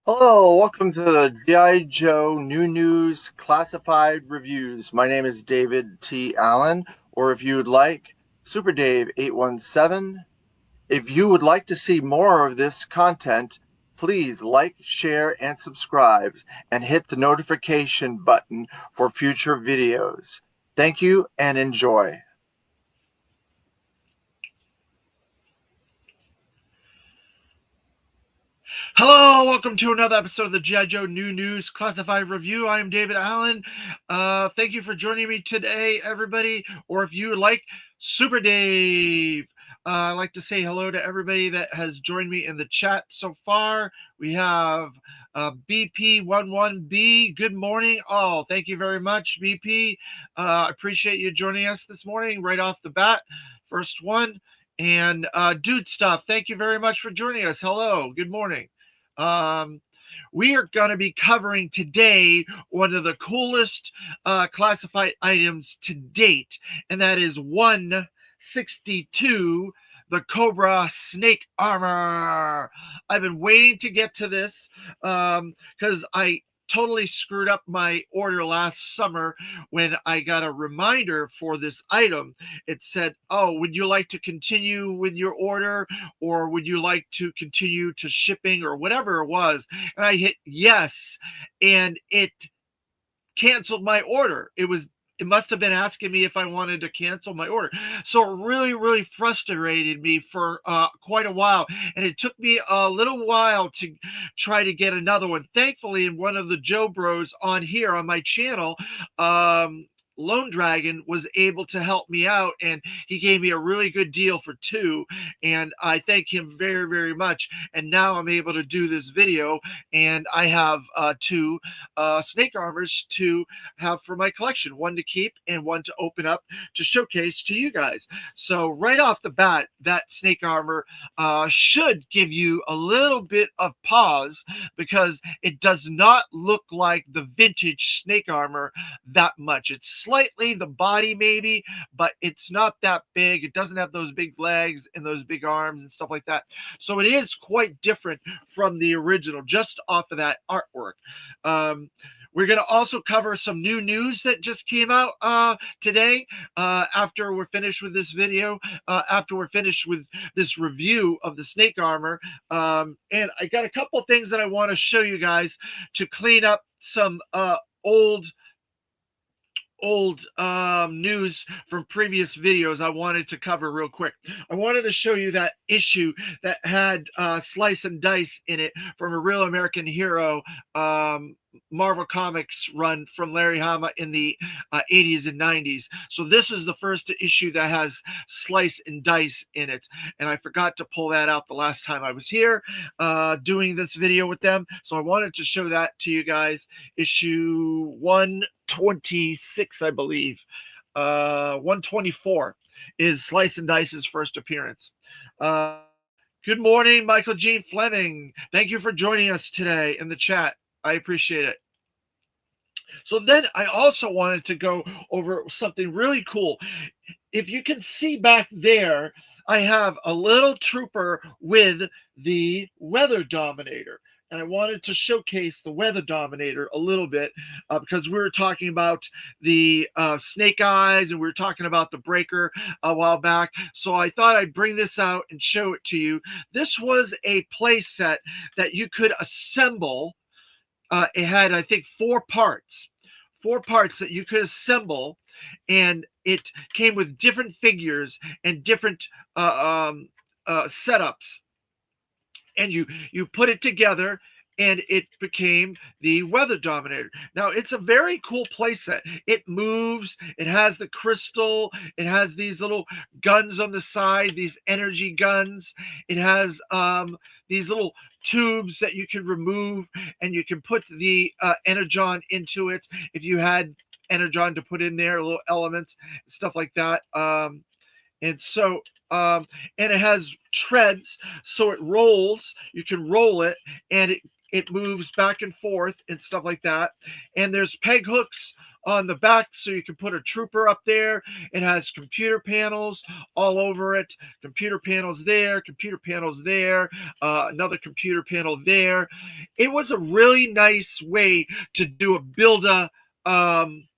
Hello, welcome to the G.I. Joe New News Classified Reviews. My name is David T. Allen, or if you would like, Super Dave 817. If you would like to see more of this content, please like, share, and subscribe, and hit the notification button for future videos. Thank you and enjoy. Hello, welcome to another episode of the G.I. Joe New News Classified Review. I'm David Allen. Thank you for joining me today, everybody. Or if you would like, Super Dave. I'd like to say hello to everybody that has joined me in the chat so far. We have BP11B. Good morning, all. Thank you very much, BP. Appreciate you joining us this morning right off the bat. First one. And Dude Stuff, thank you very much for joining us. Hello, good morning. We are going to be covering today one of the coolest classified items to date, and that is 162, the Cobra snake armor. I've been waiting to get to this because I totally screwed up my order last summer when I got a reminder for this item. It said, "Oh, would you like to continue with your order, or would you like to continue to shipping," or whatever it was. And I hit yes, and it canceled my order. It must have been asking me if I wanted to cancel my order. So it really frustrated me for quite a while. And it took me a little while to try to get another one. Thankfully, one of the Joe Bros on here on my channel, Lone Dragon, was able to help me out, and he gave me a really good deal for two, and I thank him very much. And now I'm able to do this video, and I have two snake armors to have for my collection, one to keep and one to open up to showcase to you guys. So right off the bat, that snake armor should give you a little bit of pause, because it does not look like the vintage snake armor that much. It's slightly the body maybe, but it's not that big. It doesn't have those big legs and those big arms and stuff like that. So it is quite different from the original, just off of that artwork. We're going to also cover some new news that just came out today after we're finished with this video, after we're finished with this review of the snake armor. And I got a couple things that I want to show you guys to clean up some old news from previous videos I wanted to cover real quick. I wanted to show you that issue that had Slice and Dice in it from a Real American Hero Marvel Comics run from Larry Hama in the 80s and 90s. So this is the first issue that has Slice and Dice in it, and I forgot to pull that out the last time I was here doing this video with them. So I wanted to show that to you guys. Issue 126, I believe. 124 is Slice and Dice's first appearance. Good morning, Michael Gene Fleming. Thank you for joining us today in the chat. I appreciate it. So then I also wanted to go over something really cool. If you can see back there, I have a little trooper with the Weather Dominator. And I wanted to showcase the Weather Dominator a little bit because we were talking about the Snake Eyes, and we were talking about the Breaker a while back. So I thought I'd bring this out and show it to you. This was a play set that you could assemble. It had, I think, four parts that you could assemble, and it came with different figures and different setups, and you put it together, and it became the Weather Dominator. Now, it's a very cool playset. It moves, it has the crystal, it has these little guns on the side, these energy guns. It has these little tubes that you can remove, and you can put the energon into it if you had energon to put in there, little elements, stuff like that. And so and it has treads, so it rolls. You can roll it, and it moves back and forth and stuff like that. And there's peg hooks on the back so you can put a trooper up there. It has computer panels all over it. Computer panels there, computer panels there, another computer panel there. It was a really nice way to do a build um,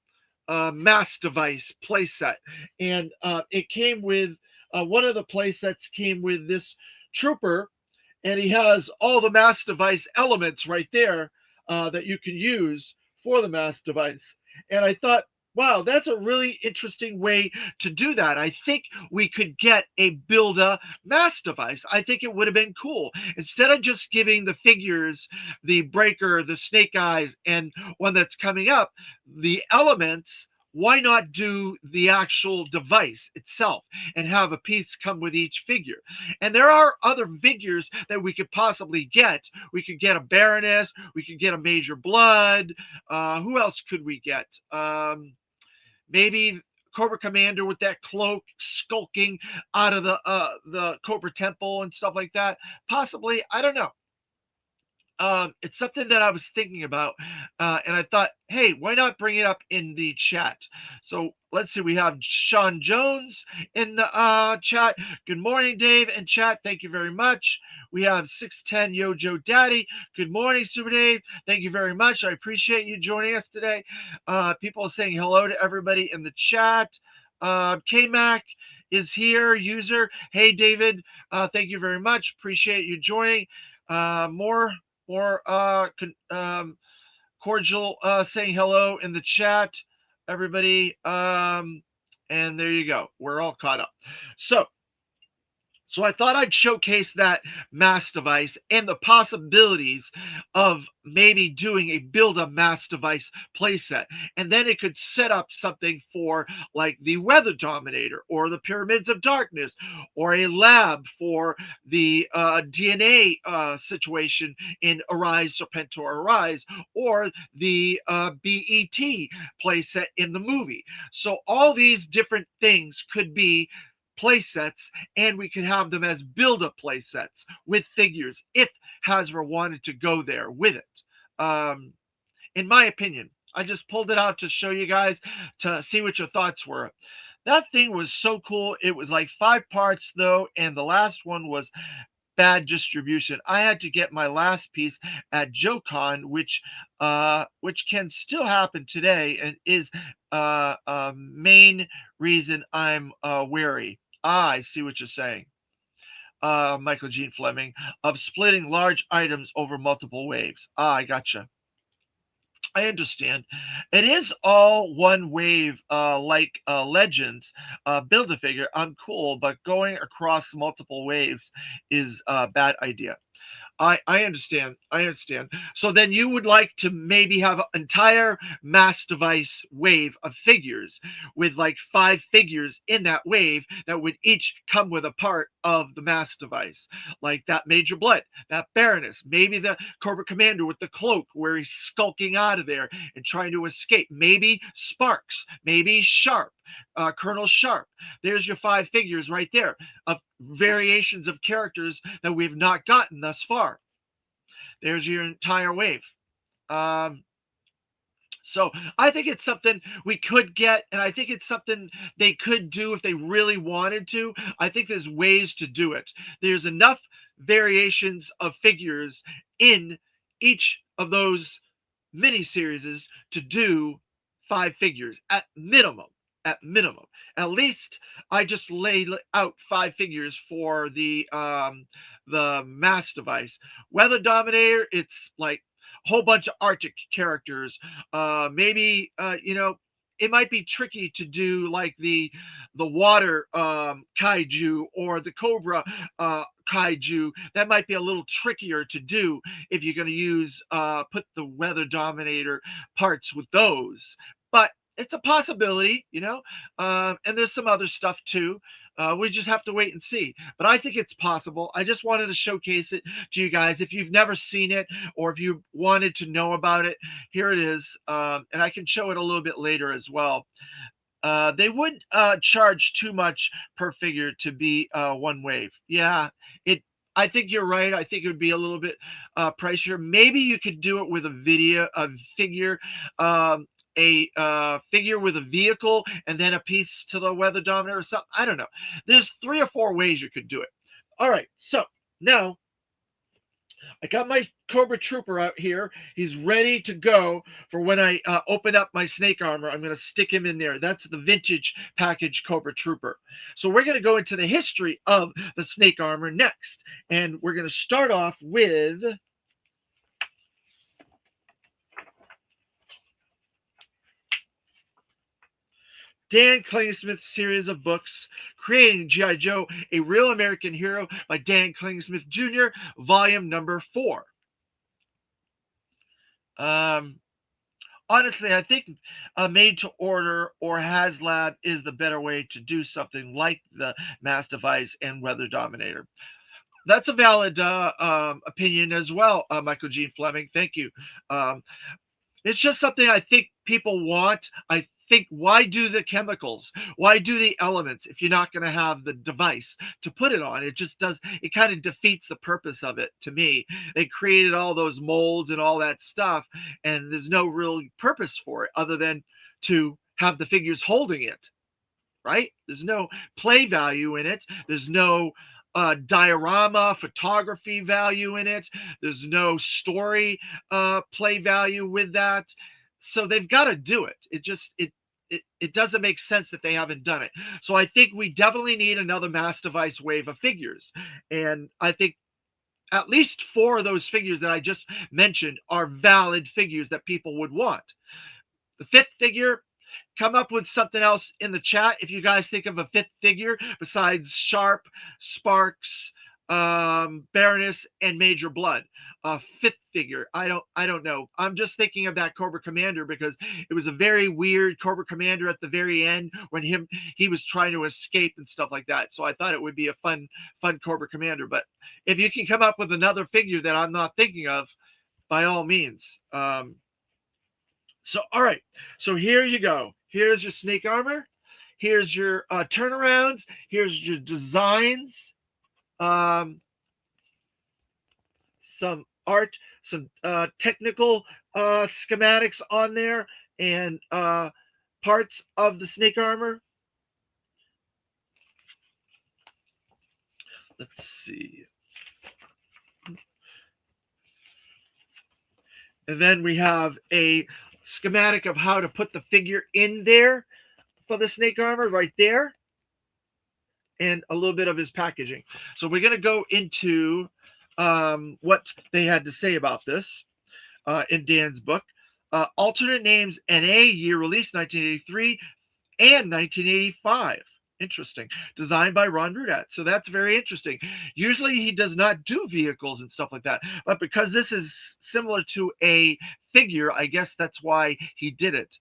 mass device playset, and it came with one of the playsets came with this trooper, and he has all the mass device elements right there that you can use for the mass device. And I thought, wow, that's a really interesting way to do that. I think we could get a build a mass device. I think it would have been cool. Instead of just giving the figures, the breaker, the snake eyes, and one that's coming up, the elements, why not do the actual device itself and have a piece come with each figure? And there are other figures that we could possibly get. We could get a Baroness. We could get a Major Blood. Who else could we get? Maybe Cobra Commander with that cloak skulking out of the Cobra Temple and stuff like that. Possibly, I don't know. It's something that I was thinking about, and I thought, hey, why not bring it up in the chat? So let's see, we have Sean Jones in the chat. Good morning, Dave and chat. Thank you very much. We have 610 Yojo Daddy. Good morning, Super Dave. Thank you very much. I appreciate you joining us today. People are saying hello to everybody in the chat. K-Mac is here, user. Hey, David. Thank you very much. Appreciate you joining. More cordial saying hello in the chat, everybody. And there you go. We're all caught up. So I thought I'd showcase that mass device and the possibilities of maybe doing a build a mass device playset. And then it could set up something for like the Weather Dominator or the Pyramids of Darkness or a lab for the DNA situation in Arise Serpentor Arise or the BET playset in the movie. So all these different things could be play sets, and we could have them as build-up play sets with figures if Hasbro wanted to go there with it. In my opinion, I just pulled it out to show you guys to see what your thoughts were. That thing was so cool. It was like 5 parts though, and the last one was bad distribution. I had to get my last piece at JoeCon, which can still happen today and is main reason I'm wary. I see what you're saying. Michael Gene Fleming, of splitting large items over multiple waves. I gotcha. I understand. It is all one wave, like Legends. Build a figure. I'm cool, but going across multiple waves is a bad idea. I understand. I understand. So then you would like to maybe have an entire mass device wave of figures with like 5 figures in that wave that would each come with a part of the mass device. Like that Major Blood, that Baroness, maybe the Cobra Commander with the cloak where he's skulking out of there and trying to escape. Maybe Sparks, maybe Sharp, Colonel Sharp. There's your 5 figures right there of variations of characters that we've not gotten thus far. There's your entire wave. So I think it's something we could get, and I think it's something they could do if they really wanted to. I think there's ways to do it. There's enough variations of figures in each of those mini series to do 5 figures at minimum. At minimum, at least I just laid out 5 figures for the mass device. Weather Dominator, it's like a whole bunch of Arctic characters. Maybe it might be tricky to do like the water kaiju or the Cobra kaiju. That might be a little trickier to do if you're going to use put the Weather Dominator parts with those. But it's a possibility, and there's some other stuff too. We just have to wait and see. But I think it's possible. I just wanted to showcase it to you guys. If you've never seen it or if you wanted to know about it, here it is. And I can show it a little bit later as well. They would charge too much per figure to be one wave. Yeah, I think you're right. I think it would be a little bit pricier. Maybe you could do it with a figure. a figure with a vehicle and then a piece to the weather dominator or something. I don't know. There's 3 or 4 ways you could do it. All right, so now I got my Cobra Trooper out here. He's ready to go for when I open up my snake armor. I'm going to stick him in there. That's the vintage package Cobra Trooper. So we're going to go into the history of the snake armor next. And we're going to start off with Dan Klingsmith's series of books, Creating G.I. Joe, A Real American Hero by Dan Klingsmith Jr., volume number 4. Honestly, I think made to order or HasLab is the better way to do something like the Mass Device and Weather Dominator. That's a valid opinion as well, Michael Gene Fleming. Thank you. It's just something I think people want. I think, why do the chemicals? Why do the elements if you're not going to have the device to put it on? It just does, it kind of defeats the purpose of it to me. They created all those molds and all that stuff, and there's no real purpose for it other than to have the figures holding it, right? There's no play value in it. There's no diorama photography value in it. There's no story play value with that. So they've got to do it. It doesn't make sense that they haven't done it. So I think we definitely need another Mass Device wave of figures. And I think at least 4 of those figures that I just mentioned are valid figures that people would want. The 5th figure, come up with something else in the chat if you guys think of a 5th figure besides Sharp, Sparks, Baroness, and Major Blood. A 5th figure. I don't know. I'm just thinking of that Cobra Commander because it was a very weird Cobra Commander at the very end when he was trying to escape and stuff like that. So I thought it would be a fun Cobra Commander. But if you can come up with another figure that I'm not thinking of, by all means. So, all right. So here you go. Here's your snake armor. Here's your turnarounds. Here's your designs. Some art, some technical schematics on there, and parts of the snake armor. Let's see. And then we have a schematic of how to put the figure in there for the snake armor right there, and a little bit of his packaging. So we're going to go into what they had to say about this in Dan's book. Alternate names, N.a.k.e. year release 1983 and 1985. Interesting. Designed by Ron Rudat. So that's very interesting. Usually he does not do vehicles and stuff like that. But because this is similar to a figure, I guess that's why he did it.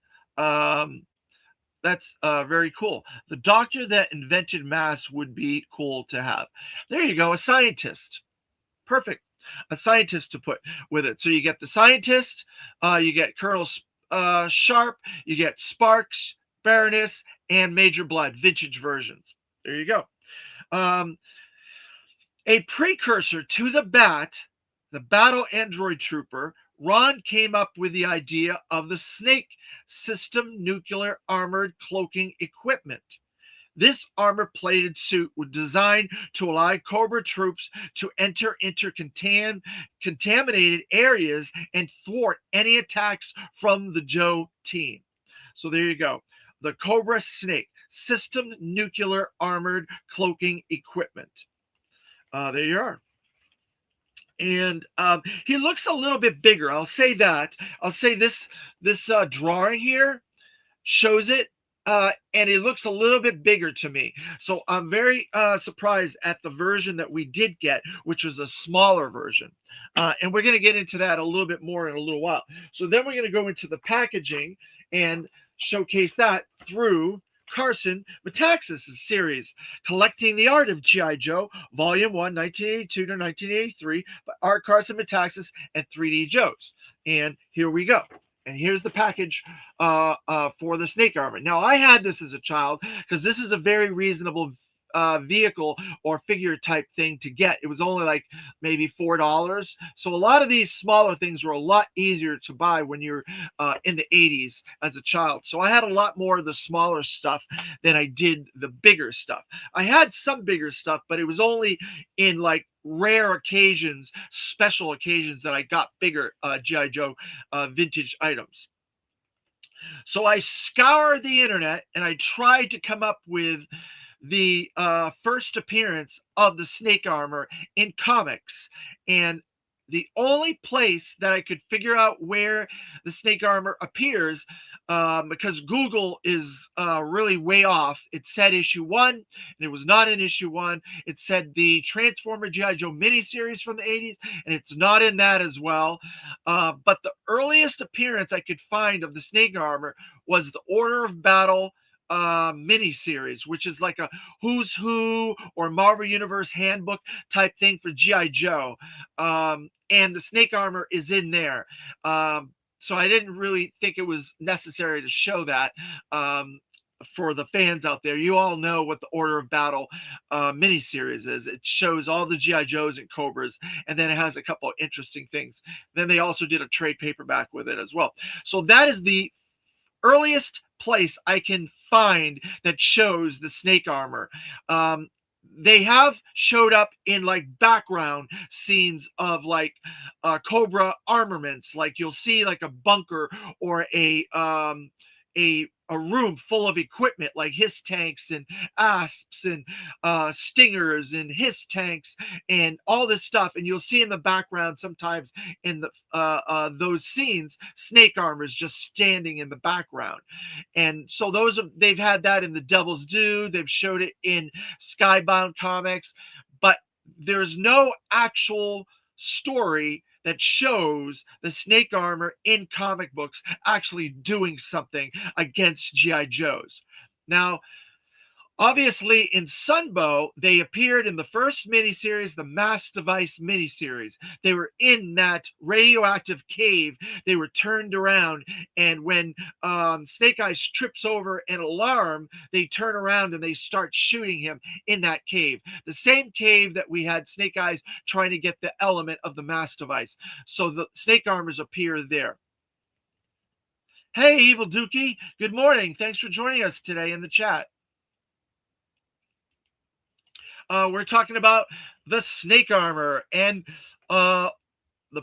That's very cool. The doctor that invented mass would be cool to have. There you go. A scientist. Perfect. A scientist to put with it. So you get the scientist, you get Colonel Sharp, you get Sparks, Baroness, and Major Blood, vintage versions. There you go. A precursor to the Bat, the Battle Android Trooper, Ron came up with the idea of the S.n.a.k.e. system nuclear armored cloaking equipment. This armor-plated suit was designed to allow Cobra troops to enter into contaminated areas and thwart any attacks from the Joe team. So there you go. The Cobra S.n.a.k.e. system nuclear armored cloaking equipment. There you are. And he looks a little bit bigger. I'll say that. I'll say this drawing here shows it. And it looks a little bit bigger to me. So I'm very surprised at the version that we did get, which was a smaller version. And we're going to get into that a little bit more in a little while. So then we're going to go into the packaging and showcase that through Carson Metaxas' series, Collecting the Art of G.I. Joe, Volume 1, 1982 to 1983, by Art Carson Metaxas and 3D Joes. And here we go. And here's the package for the snake armor. Now, I had this as a child because this is a very reasonable vehicle or figure type thing to get. It was only like maybe $4. So a lot of these smaller things were a lot easier to buy when you're in the 80s as a child. So I had a lot more of the smaller stuff than I did the bigger stuff. I had some bigger stuff, but it was only in like rare occasions, special occasions, that I got bigger GI Joe vintage items. So I scoured the internet and I tried to come up with the first appearance of the snake armor in comics. And the only place that I could figure out where the snake armor appears, because Google is really way off. It said issue 1, and it was not in issue 1. It said the Transformer G.I. Joe miniseries from the 80s, and it's not in that as well. But the earliest appearance I could find of the snake armor was the Order of Battle miniseries, which is like a Who's Who or Marvel Universe handbook type thing for G.I. Joe. And the snake armor is in there. So I didn't really think it was necessary to show that. For the fans out there, you all know what the Order of Battle miniseries is. It shows all the G.I. Joes and Cobras, and then it has a couple of interesting things. Then they also did a trade paperback with it as well. So that is the earliest place I can find that shows the snake armor. They have showed up in like background scenes of like Cobra armaments. Like you'll see like a bunker or a room full of equipment like his tanks and asps and stingers and his tanks and all this stuff, and you'll see in the background sometimes in the those scenes snake armor is just standing in the background. And so they've had that in the Devil's Due, they've showed it in Skybound comics, but there's no actual story that shows the snake armor in comic books actually doing something against G.I. Joes. Now, obviously, in Sunbow, they appeared in the first miniseries, the Mass Device miniseries. They were in that radioactive cave. They were turned around, and when Snake Eyes trips over an alarm, they turn around and they start shooting him in that cave. The same cave that we had Snake Eyes trying to get the element of the Mass Device. So the snake armors appear there. Hey, Evil Dookie. Good morning. Thanks for joining us today in the chat. We're talking about the snake armor, and the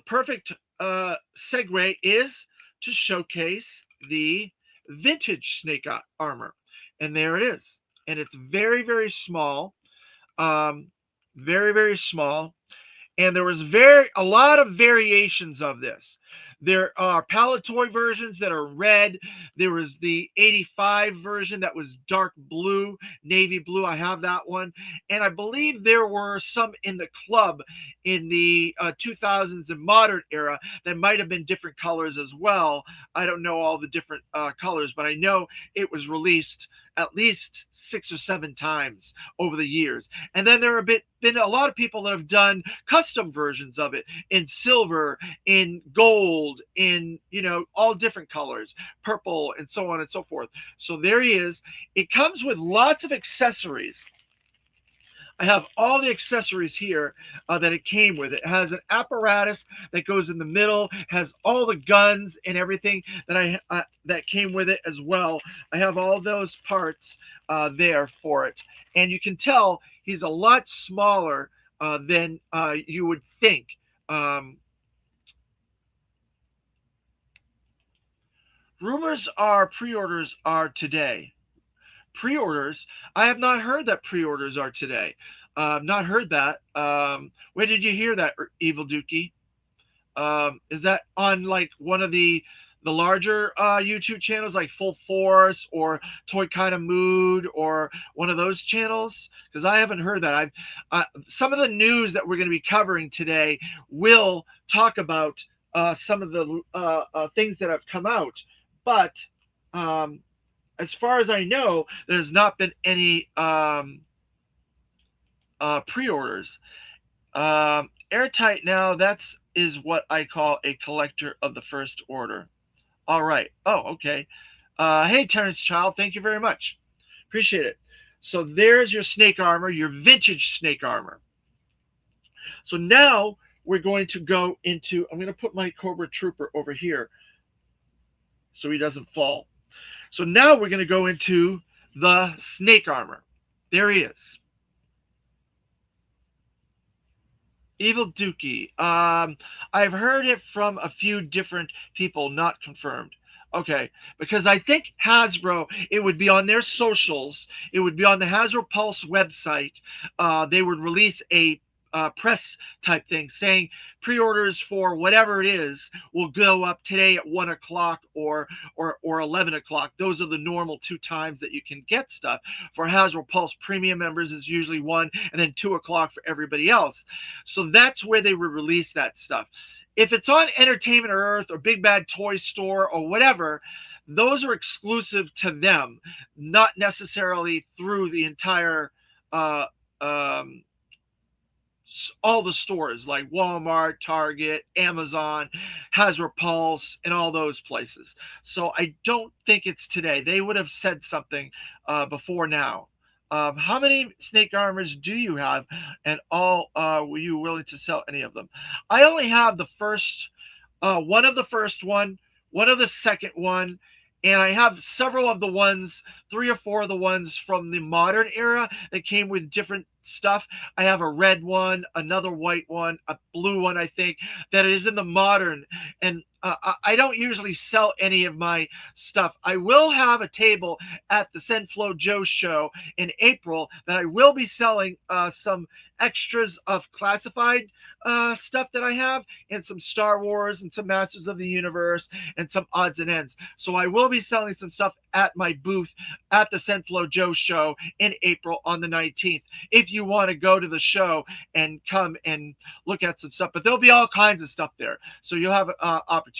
perfect segue is to showcase the vintage snake armor. And there it is. And it's very, very small. Very, very small. And there was a lot of variations of this. There are Palitoy versions that are red. There was the 85 version that was dark blue, navy blue. I have that one. And I believe there were some in the club in the 2000s and modern era that might have been different colors as well. I don't know all the different colors, but I know it was released at least 6 or 7 times over the years. And then there have been a lot of people that have done custom versions of it in silver, in gold, in, all different colors, purple, and so on and so forth. So there he is. It comes with lots of accessories. I have all the accessories here that it came with. It has an apparatus that goes in the middle, has all the guns and everything that came with it as well. I have all those parts there for it. And you can tell he's a lot smaller than you would think. Rumors are pre-orders are today. Pre-orders? I have not heard that pre-orders are today. Not heard that. Where did you hear that, Evil Dookie? Is that on like one of the larger YouTube channels like Full Force or Toy Kind of Mood or one of those channels? Because I haven't heard that. Some of the news that we're going to be covering today will talk about some of the things that have come out, but as far as I know, there's not been any pre-orders. Airtight now, is what I call a collector of the first order. All right. Oh, okay. Hey, Terrence Child, thank you very much. Appreciate it. So there's your snake armor, your vintage snake armor. So now we're going to go into, I'm going to put my Cobra Trooper over here so he doesn't fall. So now we're going to go into the snake armor. There he is. Evil Dookie. I've heard it from a few different people, not confirmed. Okay, because I think Hasbro, it would be on their socials, it would be on the Hasbro Pulse website. They would release a press type thing saying pre-orders for whatever it is will go up today at 1 o'clock or 11 o'clock. Those are the normal two times that you can get stuff. For Hasbro Pulse premium members is usually 1 and then 2 o'clock for everybody else. So that's where they would release that stuff. If it's on Entertainment Earth or Big Bad Toy Store or whatever, those are exclusive to them, not necessarily through the entire uh, um, all the stores like Walmart, Target, Amazon, Hasbro Pulse, and all those places. So I don't think it's today. They would have said something before now. How many snake armors do you have, and all were you willing to sell any of them? I only have the first one of the first one of the second one, and I have several of the ones, 3 or 4 of the ones from the modern era that came with different stuff. I have a red one, another white one, a blue one, I think, that is in the modern. And I don't usually sell any of my stuff. I will have a table at the cenflojoeshow in April that I will be selling some extras of classified stuff that I have, and some Star Wars and some Masters of the Universe and some odds and ends. So I will be selling some stuff at my booth at the cenflojoeshow in April on the 19th. If you want to go to the show and come and look at some stuff, but there'll be all kinds of stuff there, so you'll have opportunity.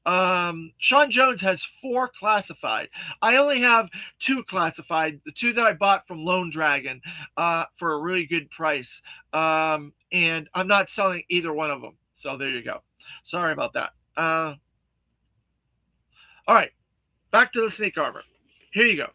Sean Jones has 4 classified. I only have 2 classified, the 2 that I bought from Lone Dragon for a really good price. And I'm not selling either one of them. So there you go. Sorry about that. All right, back to the snake armor. Here you go.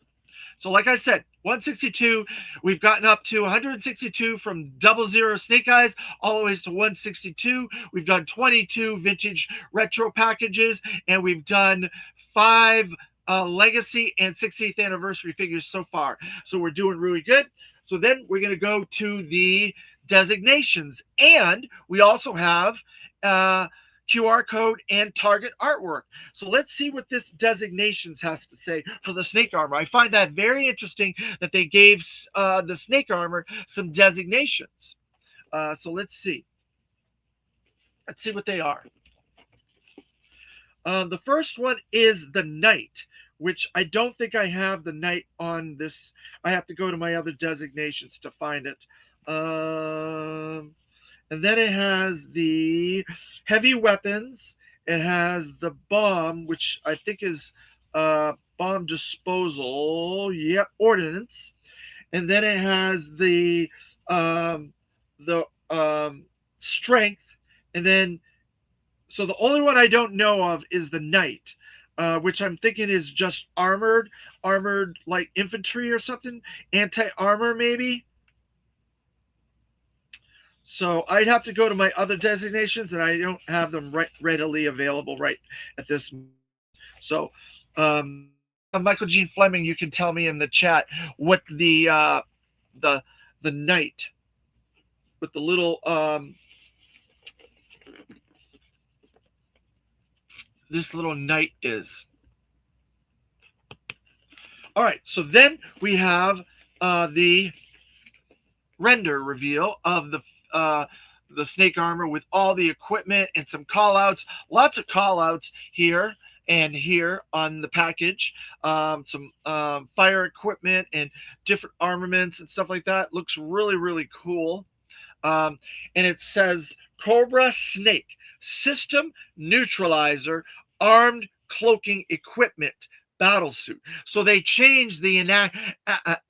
So like I said, 162, we've gotten up to 162 from 00 Snake Eyes all the way to 162. We've done 22 vintage retro packages, and we've done 5 legacy and 60th anniversary figures so far. So we're doing really good. So then we're going to go to the designations, and we also have QR code and target artwork. So let's see what this designations has to say for the snake armor. I find that very interesting that they gave the snake armor some designations. So let's see. Let's see what they are. The first one is the knight, which I don't think I have the knight on this. I have to go to my other designations to find it. And then it has the heavy weapons. It has the bomb, which I think is bomb disposal. Yep, ordnance. And then it has the strength. And then, so the only one I don't know of is the knight, which I'm thinking is just armored like infantry or something, anti-armor maybe. So I'd have to go to my other designations, and I don't have them readily available right at this moment. So, Michael Gene Fleming, you can tell me in the chat what the knight with the little this little knight is. All right, so then we have the render reveal of the snake armor with all the equipment and some call outs. Lots of call outs here and here on the package. Some fire equipment and different armaments and stuff like that. Looks really, really cool. And it says Cobra Snake System Neutralizer Armed Cloaking Equipment Battle Suit. So they changed the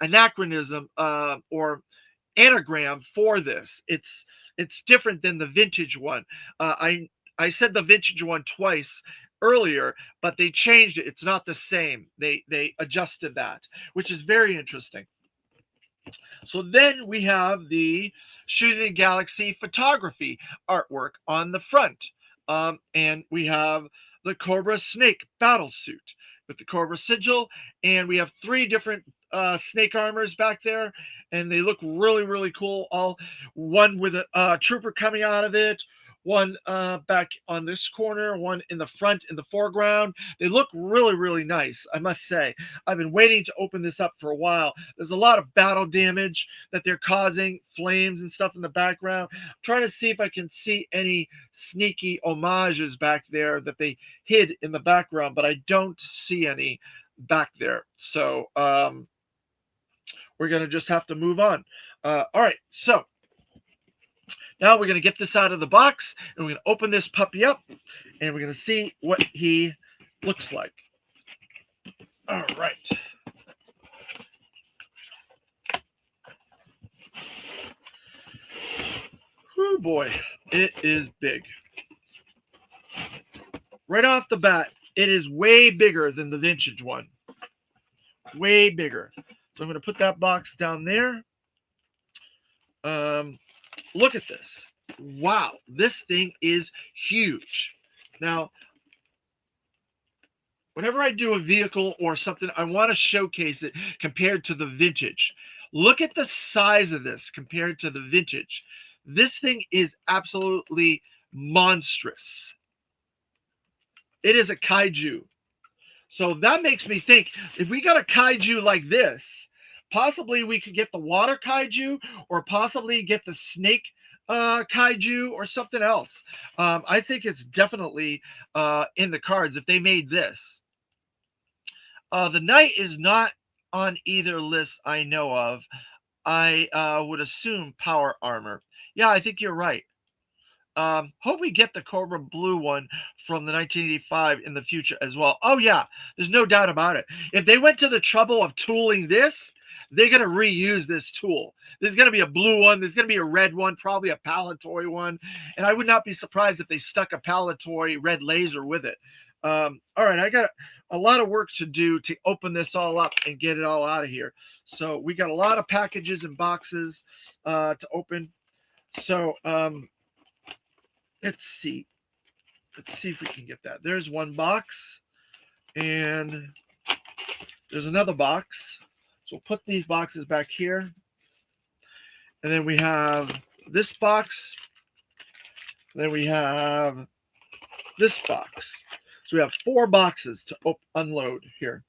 anachronism or anagram for this. It's different than the vintage one. I said the vintage one twice earlier, but they changed it. It's not the same. They adjusted that, which is very interesting. So then we have the Shooting the Galaxy photography artwork on the front. And we have the Cobra Snake battle suit with the Cobra sigil. And we have three different snake armors back there. And they look really, really cool. All one with a trooper coming out of it, one back on this corner, one in the front in the foreground. They look really, really nice, I must say. I've been waiting to open this up for a while. There's a lot of battle damage that they're causing, flames and stuff in the background. I'm trying to see if I can see any sneaky homages back there that they hid in the background, but I don't see any back there. So we're going to just have to move on. All right, so now we're going to get this out of the box, and we're going to open this puppy up, and we're going to see what he looks like. All right. Oh boy, it is big. Right off the bat, it is way bigger than the vintage one. Way bigger. So I'm going to put that box down there. Look at this. Wow, this thing is huge. Now, whenever I do a vehicle or something, I want to showcase it compared to the vintage. Look at the size of this compared to the vintage. This thing is absolutely monstrous. It is a kaiju. So that makes me think, if we got a kaiju like this, possibly we could get the water kaiju, or possibly get the snake kaiju or something else. I think it's definitely in the cards if they made this. The knight is not on either list I know of. I would assume power armor. Yeah, I think you're right. Hope we get the Cobra Blue one from the 1985 in the future as well. Oh yeah, there's no doubt about it. If they went to the trouble of tooling this, they're going to reuse this tool. There's going to be a blue one. There's going to be a red one, probably a Palitoy one. And I would not be surprised if they stuck a Palitoy red laser with it. All right, I got a lot of work to do to open this all up and get it all out of here. So we got a lot of packages and boxes to open. So let's see. Let's see if we can get that. There's one box, and there's another box. So we'll put these boxes back here. And then we have this box. Then we have this box. So we have 4 boxes to unload here.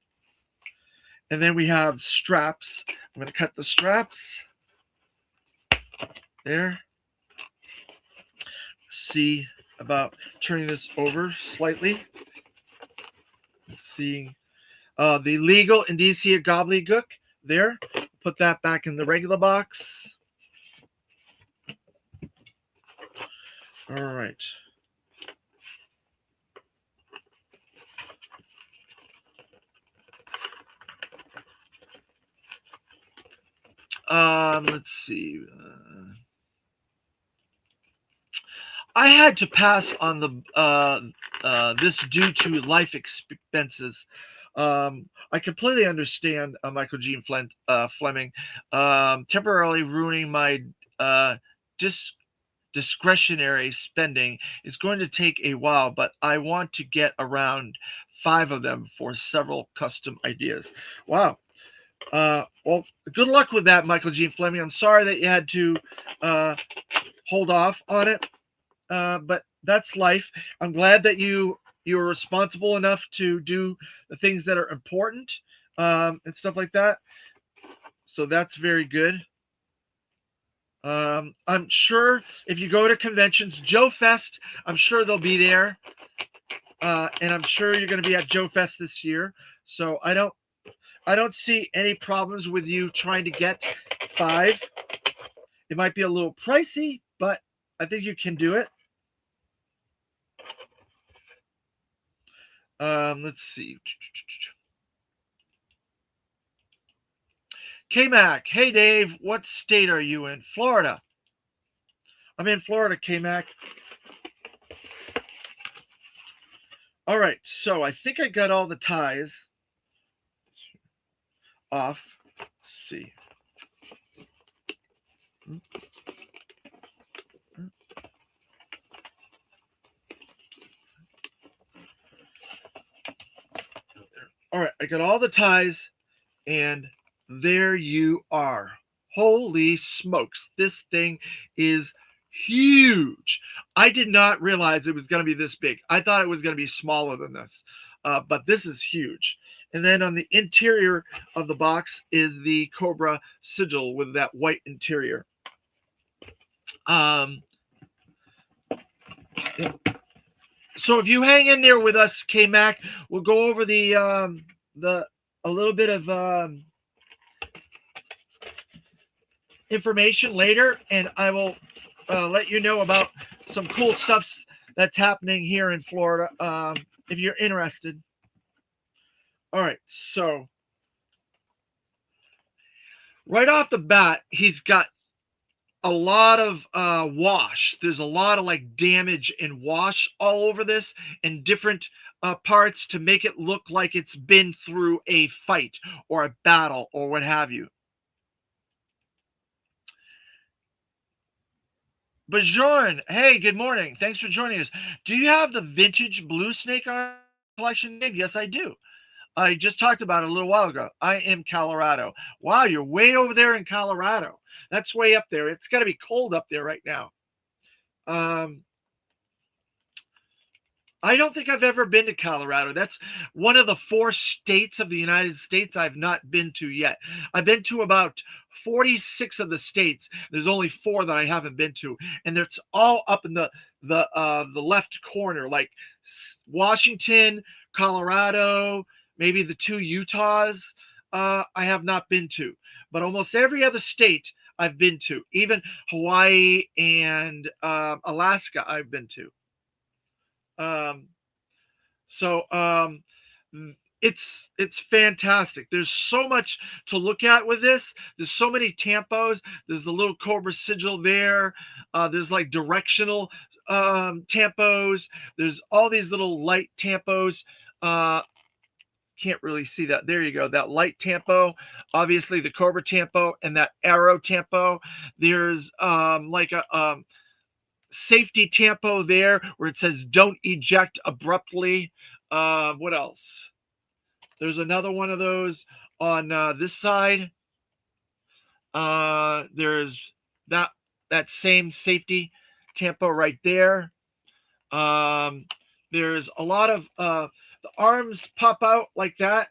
And then we have straps. I'm going to cut the straps. There. See about turning this over slightly. Let's see. The legal indicia gobbledygook there. Put that back in the regular box. All right. Let's see. I had to pass on the this due to life expenses. I completely understand Michael Gene Fleming temporarily ruining my discretionary spending. It's going to take a while, but I want to get around 5 of them for several custom ideas. Wow. Well, good luck with that, Michael Gene Fleming. I'm sorry that you had to hold off on it. But that's life. I'm glad that you're responsible enough to do the things that are important and stuff like that. So that's very good. I'm sure if you go to conventions, Joe Fest, I'm sure they'll be there. And I'm sure you're going to be at Joe Fest this year. So I don't see any problems with you trying to get 5. It might be a little pricey, but I think you can do it. Let's see. K-Mac. Hey, Dave. What state are you in? Florida. I'm in Florida, K-Mac. All right, so I think I got all the ties off. Let's see. All right, I got all the ties, and there you are. Holy smokes, this thing is huge. I did not realize it was going to be this big. I thought it was going to be smaller than this, but this is huge. And then on the interior of the box is the Cobra sigil with that white interior. Um, so if you hang in there with us, K-Mac, we'll go over the a little bit of information later, and I will let you know about some cool stuff that's happening here in Florida if you're interested. All right, so right off the bat, he's got a lot of wash. There's a lot of like damage and wash all over this and different parts to make it look like it's been through a fight or a battle or what have you. Bajoran, hey, good morning. Thanks for joining us. Do you have the vintage blue snake armor collection name? Yes, I do. I just talked about it a little while ago. I am Colorado. Wow, you're way over there in Colorado. That's way up there. It's got to be cold up there right now. I don't think I've ever been to Colorado. That's one of the 4 states of the United States I've not been to yet. I've been to about 46 of the states. There's only 4 that I haven't been to, and it's all up in the left corner, like Washington, Colorado, maybe the 2 Utahs. I have not been to, but almost every other state I've been to, even Hawaii and Alaska I've been to. So it's fantastic. There's so much to look at with this. There's so many tampos. There's the little Cobra sigil there. There's like directional tampos. There's all these little light tampos. Can't really see that. There you go. That light tampo, obviously the Cobra tampo, and that arrow tampo. There's like a safety tampo there where it says don't eject abruptly. What else? There's another one of those on this side. There's that same safety tampo right there. There's a lot of the arms pop out like that,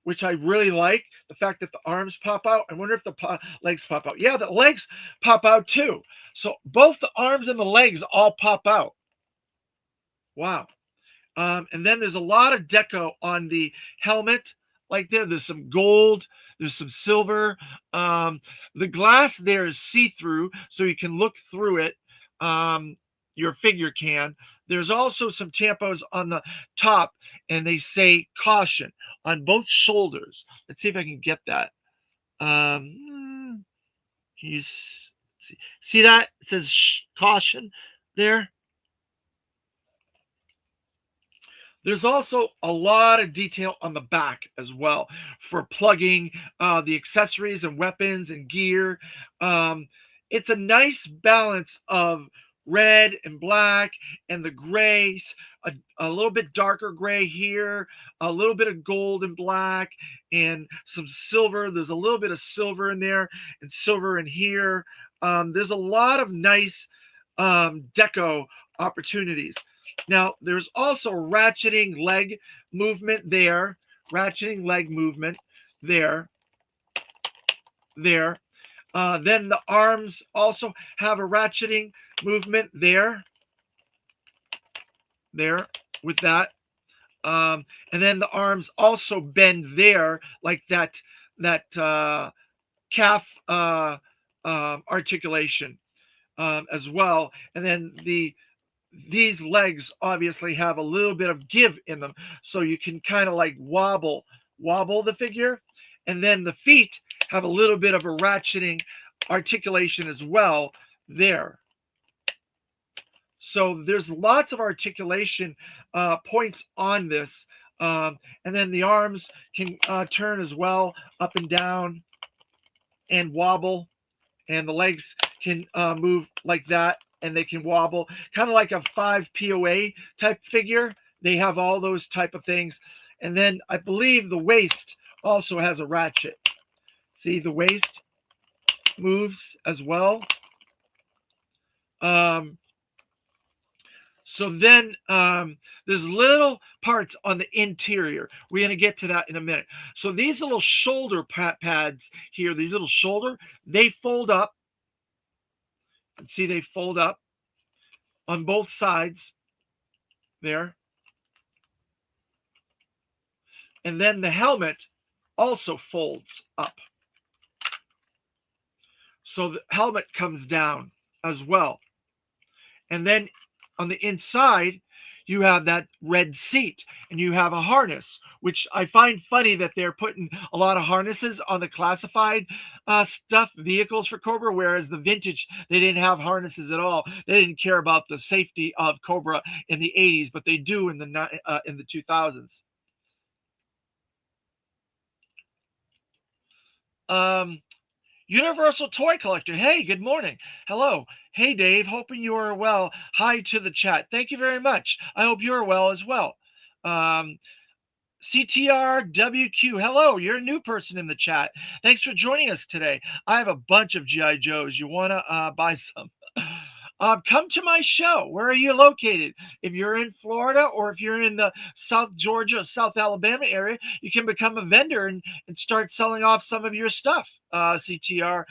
which I really like. The fact that the arms pop out. I wonder if the legs pop out. Yeah, the legs pop out too. So both the arms and the legs all pop out. Wow. And then there's a lot of deco on the helmet. Like there's some gold, there's some silver. The glass there is see-through, so you can look through it. Your figure can. There's also some tampos on the top, and they say caution on both shoulders. Let's see if I can get that. Can you see that? It says caution there. There's also a lot of detail on the back as well for plugging the accessories and weapons and gear. It's a nice balance of red and black and the grays, a little bit darker gray here, a little bit of gold and black, and some silver. There's a little bit of silver in there and silver in here. There's a lot of nice deco opportunities. Now, there's also ratcheting leg movement there, ratcheting leg movement there. Then the arms also have a ratcheting movement there with that. And then the arms also bend there, like that calf articulation as well. And then these legs obviously have a little bit of give in them, so you can kind of like wobble the figure. And then the feet have a little bit of a ratcheting articulation as well there. So there's lots of articulation points on this. And then the arms can turn as well, up and down and wobble. And the legs can move like that, and they can wobble, kind of like a 5 POA type figure. They have all those type of things. And then I believe the waist also has a ratchet. See, the waist moves as well. Um, so then there's little parts on the interior. We're going to get to that in a minute. So these little shoulder pads here, these little shoulder, they fold up. See, they fold up on both sides there. And then the helmet also folds up. So the helmet comes down as well. And then on the inside, you have that red seat and you have a harness, which I find funny that they're putting a lot of harnesses on the classified stuff, vehicles for Cobra, whereas the vintage, they didn't have harnesses at all. They didn't care about the safety of Cobra in the 80s, but they do in the 2000s. Universal Toy Collector. Hey, good morning. Hello. Hey, Dave. Hoping you are well. Hi to the chat. Thank you very much. I hope you are well as well. CTRWQ. Hello. You're a new person in the chat. Thanks for joining us today. I have a bunch of G.I. Joes. You want to buy some? Come to my show. Where are you located? If you're in Florida or if you're in the South Georgia, South Alabama area, you can become a vendor and start selling off some of your stuff. CTRWQ.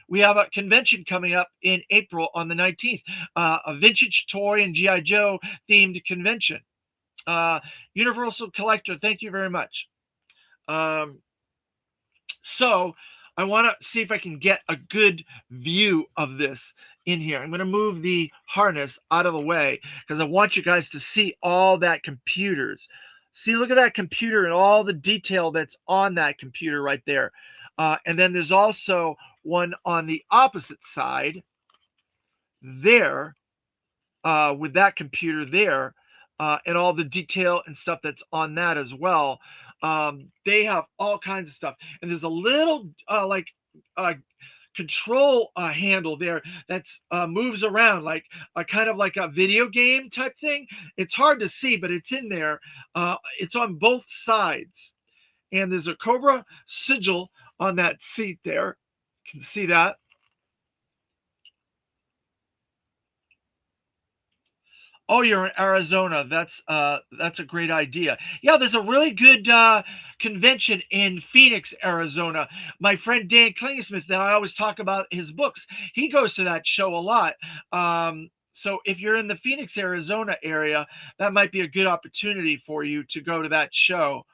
We have a convention coming up in April on the 19th, a vintage toy and G.I. Joe themed convention. Universal Collector, thank you very much. So I want to see if I can get a good view of this in here. I'm going to move the harness out of the way because I want you guys to see all that computers. See, look at that computer and all the detail that's on that computer right there. And then there's also one on the opposite side there with that computer there and all the detail and stuff that's on that as well. They have all kinds of stuff. And there's a little control handle there that's moves around like kind of like a video game type thing. It's hard to see, but it's in there. It's on both sides. And there's a Cobra sigil on that seat there. You can see that. Oh, you're in Arizona. That's a great idea. Yeah, there's a really good convention in Phoenix, Arizona. My friend Dan Klingesmith, that I always talk about his books, he goes to that show a lot. So if you're in the Phoenix, Arizona area, that might be a good opportunity for you to go to that show.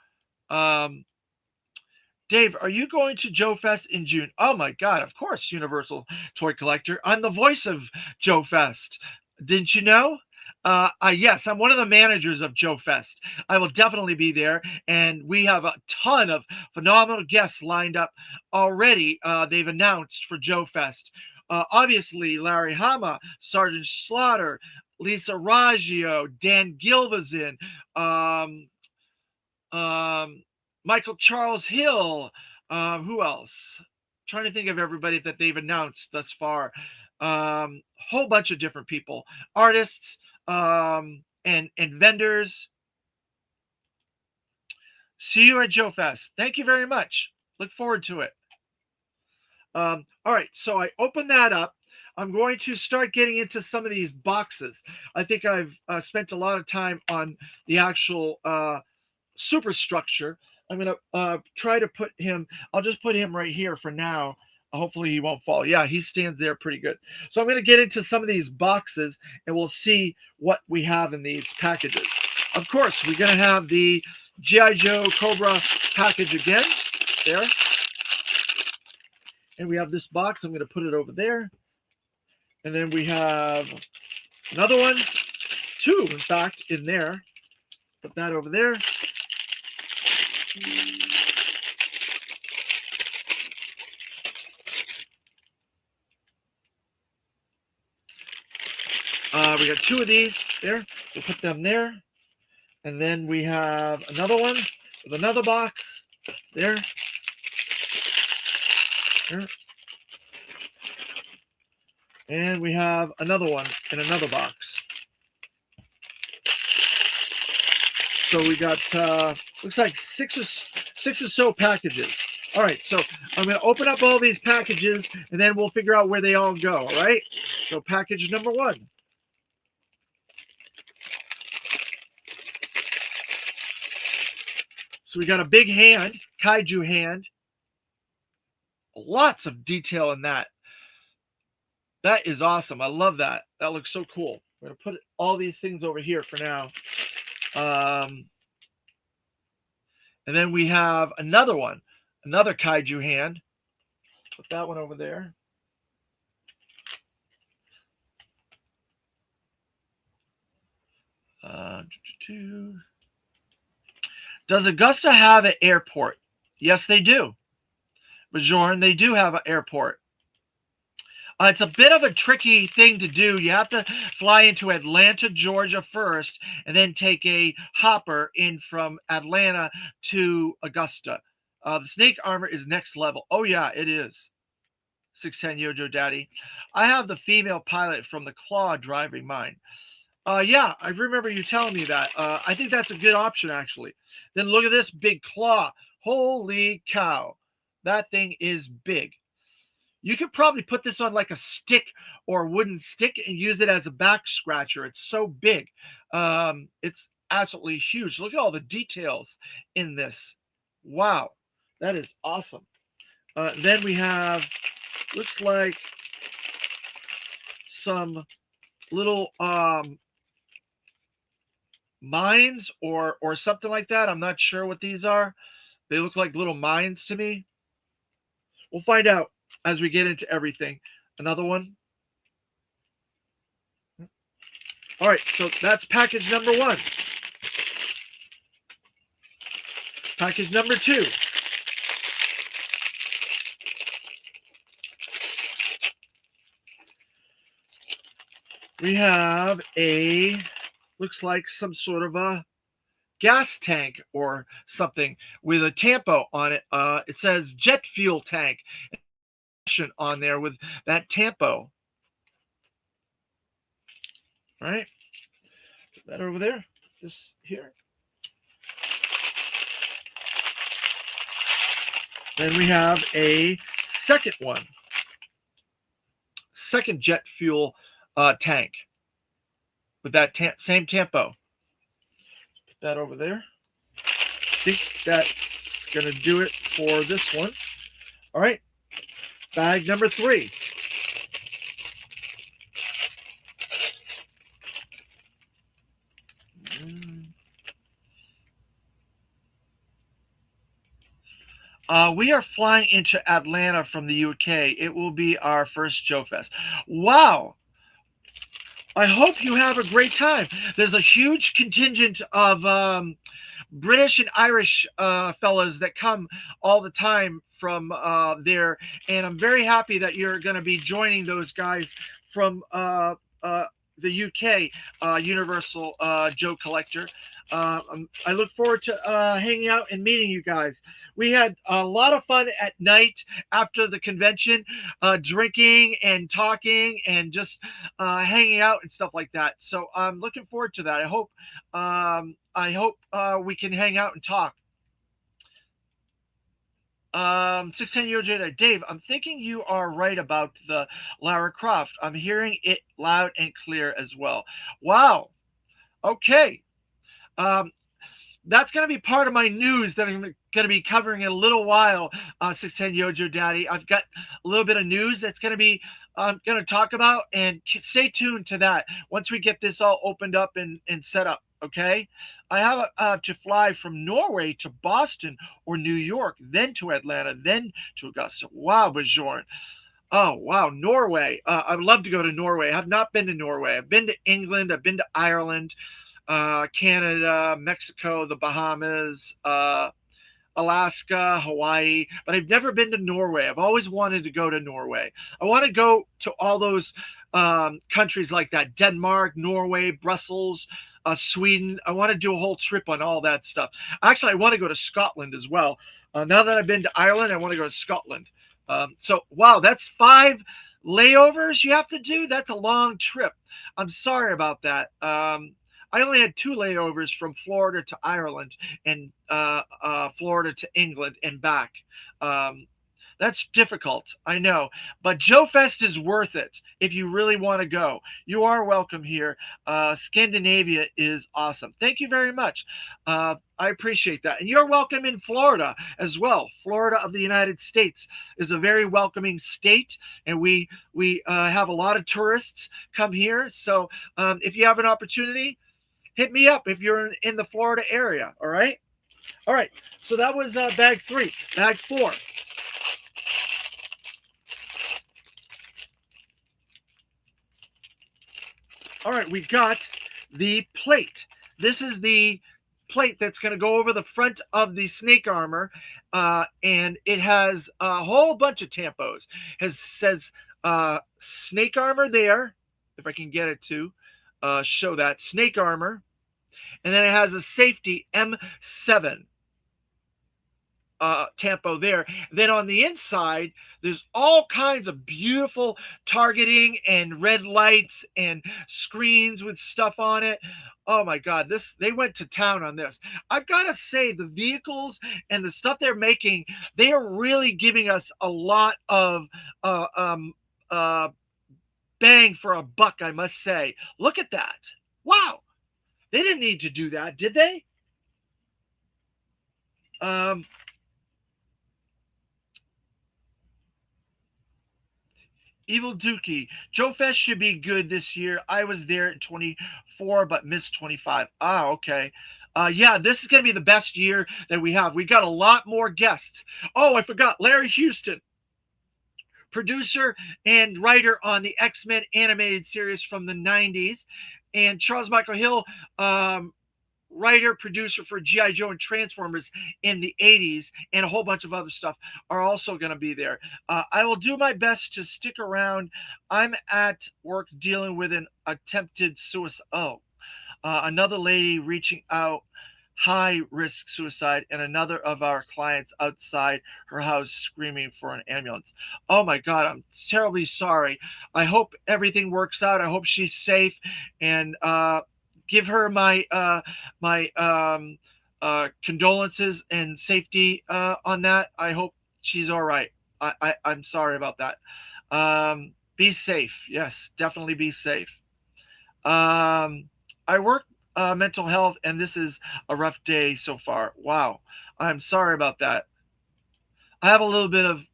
Dave, are you going to Joe Fest in June? Oh my God, of course, Universal Toy Collector. I'm the voice of Joe Fest. Didn't you know? Yes, I'm one of the managers of Joe Fest. I will definitely be there, and we have a ton of phenomenal guests lined up already. They've announced for Joe Fest. Obviously, Larry Hama, Sergeant Slaughter, Lisa Raggio, Dan Gilvezan, Michael Charles Hill. Who else? Trying to think of everybody that they've announced thus far. Whole bunch of different people, artists, and vendors. See you at Joe Fest. Thank you very much. Look forward to it. All right, so I open that up. I'm going to start getting into some of these boxes. I think I've spent a lot of time on the actual superstructure. I'm going to try to put him, I'll just put him right here for now. Hopefully he won't fall. Yeah, he stands there pretty good. So I'm going to get into some of these boxes and we'll see what we have in these packages. Of course, we're going to have the G.I. Joe Cobra package again there. And we have this box. I'm going to put it over there. And then we have another one, two, in fact, in there. Put that over there. We got 2 of these there. We'll put them there. And then we have another one with another box there. There. And we have another one in another box. So we got, looks like six or so packages. All right, so I'm going to open up all these packages, and then we'll figure out where they all go, all right? So package number 1. So we got a big hand, kaiju hand. Lots of detail in that. That is awesome. I love that. That looks so cool. I'm going to put all these things over here for now. And then we have another one, another kaiju hand. Put that one over there. Does Augusta have an airport? Yes, they do. Bajorn, they do have an airport. It's a bit of a tricky thing to do. You have to fly into Atlanta, Georgia first, and then take a hopper in from Atlanta to Augusta. The snake armor is next level. Oh, yeah, it is. 610 Yojo Daddy. I have the female pilot from the Claw driving mine. Yeah, I remember you telling me that. I think that's a good option, actually. Then look at this big claw. Holy cow. That thing is big. You could probably put this on like a stick or a wooden stick and use it as a back scratcher. It's so big. It's absolutely huge. Look at all the details in this. Wow, that is awesome. Then we have, looks like some little mines or something like that. I'm not sure what these are. They look like little mines to me. We'll find out as we get into everything. Another one. All right, so that's package number 1. Package number 2. We have a, looks like some sort of a gas tank or something with a tampo on it. It says jet fuel tank on there with that tampo. All right, put that over there. This here. Then we have a second one. Second jet fuel tank with that same tampo. Put that over there. I think that's going to do it for this one. All right. Bag number 3. We are flying into Atlanta from the UK. It will be our first Joe Fest. Wow. I hope you have a great time. There's a huge contingent of British and Irish fellas that come all the time from there. And I'm very happy that you're going to be joining those guys from the UK Universal Joe Collector. I look forward to hanging out and meeting you guys. We had a lot of fun at night after the convention, drinking and talking and just hanging out and stuff like that. So I'm looking forward to that. I hope we can hang out and talk. 610 Yojo Dave, I'm thinking you are right about the Lara Croft. I'm hearing it loud and clear as well. Wow. Okay. That's going to be part of my news that I'm going to be covering in a little while, 610 Yojo Daddy. I've got a little bit of news that's going to be going to talk about, and stay tuned to that once we get this all opened up and set up, okay? I have to fly from Norway to Boston or New York, then to Atlanta, then to Augusta. Wow, Bajorn. Oh, wow, Norway. I would love to go to Norway. I have not been to Norway. I've been to England. I've been to Ireland. Canada, Mexico, the Bahamas, Alaska, Hawaii, but I've never been to Norway. I've always wanted to go to Norway. I want to go to all those countries like that: Denmark, Norway, Brussels, Sweden. I want to do a whole trip on all that stuff. Actually, I want to go to Scotland as well. Now that I've been to Ireland, I want to go to Scotland. So, wow, that's 5 layovers you have to do. That's a long trip. I'm sorry about that. I only had 2 layovers from Florida to Ireland and Florida to England and back. Um, that's difficult, I know. But Joe Fest is worth it if you really want to go. You are welcome here. Scandinavia is awesome. Thank you very much. I appreciate that. And you're welcome in Florida as well. Florida of the United States is a very welcoming state, and we have a lot of tourists come here. So if you have an opportunity, hit me up if you're in the Florida area. All right. All right. So that was bag 3. Bag 4. All right, we got the plate. This is the plate that's going to go over the front of the snake armor, and it has a whole bunch of tampos. It says snake armor there, if I can get it to show that, snake armor, and then it has a safety M7 tampo there. Then on the inside, there's all kinds of beautiful targeting and red lights and screens with stuff on it. Oh my God, they went to town on this. I've got to say, the vehicles and the stuff they're making, they are really giving us a lot of bang for a buck, I must say. Look at that. Wow. They didn't need to do that, did they? Evil Dookie. Joe Fest should be good this year. I was there in 24, but missed 25. Ah, okay. Yeah, this is going to be the best year that we have. We got a lot more guests. Oh, I forgot. Larry Houston, producer and writer on the X-Men animated series from the 90s. And Charles Michael Hill, writer, producer for G.I. Joe and Transformers in the 80s, and a whole bunch of other stuff are also going to be there. I will do my best to stick around. I'm at work dealing with an attempted suicide. Another lady reaching out, high risk suicide, and another of our clients outside her house screaming for an ambulance. Oh my God, I'm terribly sorry. I hope everything works out. I hope she's safe, and give her my condolences and safety on that. I hope she's all right. I'm sorry about that. Be safe. Yes, definitely be safe. I work mental health, and this is a rough day so far. Wow. I'm sorry about that. I have a little bit of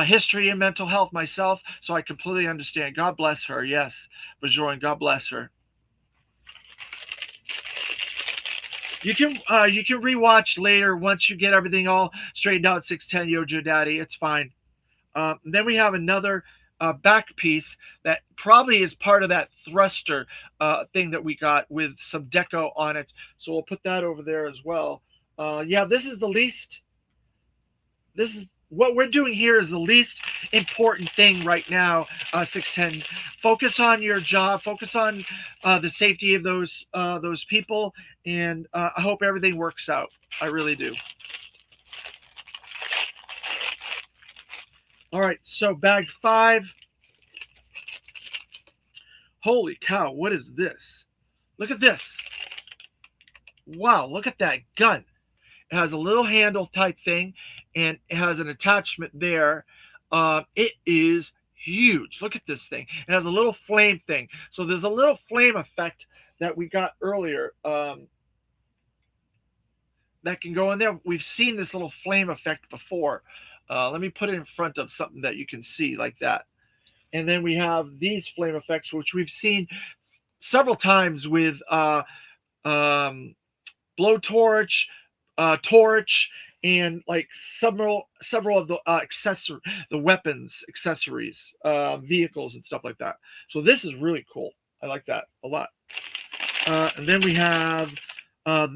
history in mental health myself, so I completely understand. God bless her. Yes, Bajoran, God bless her. You can rewatch later once you get everything all straightened out. 610 Yojo Daddy, it's fine. Then we have another back piece that probably is part of that thruster thing that we got with some deco on it. So we'll put that over there as well. Yeah, this is the least. This is what we're doing here is the least important thing right now. 610. Focus on your job. Focus on the safety of those people, and I hope everything works out. I really do. All right, so bag 5. Holy cow, what is this? Look at this. Wow, look at that gun. It has a little handle type thing, and it has an attachment there. It is huge. Look at this thing. It has a little flame thing. So there's a little flame effect that we got earlier that can go in there. We've seen this little flame effect before. Let me put it in front of something that you can see like that. And then we have these flame effects, which we've seen several times with blowtorch, torch, and like several of the the weapons accessories, vehicles and stuff like that. So this is really cool. I like that a lot. And then we have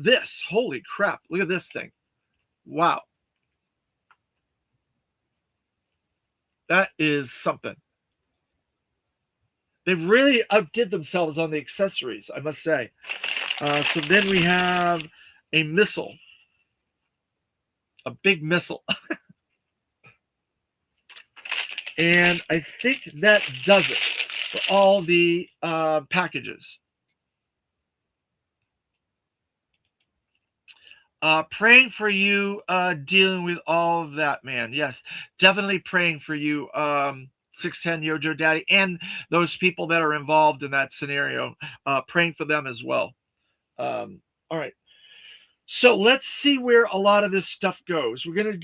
this. Holy crap! Look at this thing. Wow, that is something. They really outdid themselves on the accessories, I must say. So then we have a missile, a big missile. And I think that does it for all the packages. Praying for you, dealing with all of that, man. Yes, definitely praying for you, 610 Yojo Daddy, and those people that are involved in that scenario. Praying for them as well. All right. So let's see where a lot of this stuff goes. We're gonna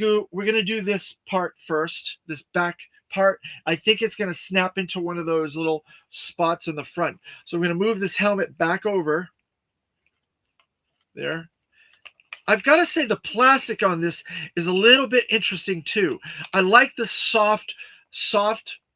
do this part first, this back part. I think it's gonna snap into one of those little spots in the front. So we're gonna move this helmet back over there. I've got to say the plastic on this is a little bit interesting too. I like the soft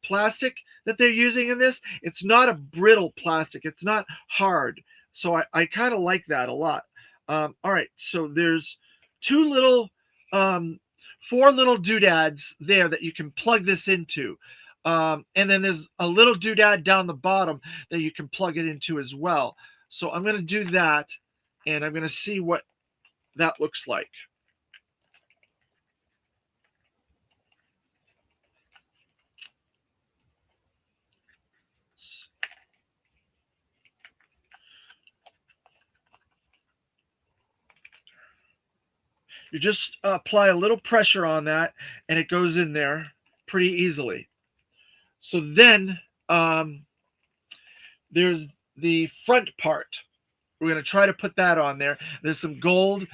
plastic that they're using in this. It's not a brittle plastic. It's not hard. So I kind of like that a lot. All right, so there's two little, four little doodads there that you can plug this into. And then there's a little doodad down the bottom that you can plug it into as well. So I'm going to do that, and I'm going to see what that looks like. You just apply a little pressure on that and it goes in there pretty easily. So then there's the front part. We're going to try to put that on there. There's some gold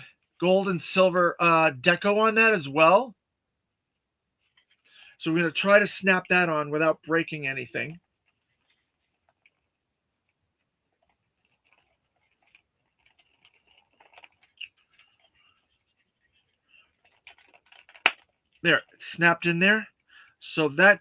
and silver deco on that as well. So we're going to try to snap that on without breaking anything. There, it's snapped in there. So that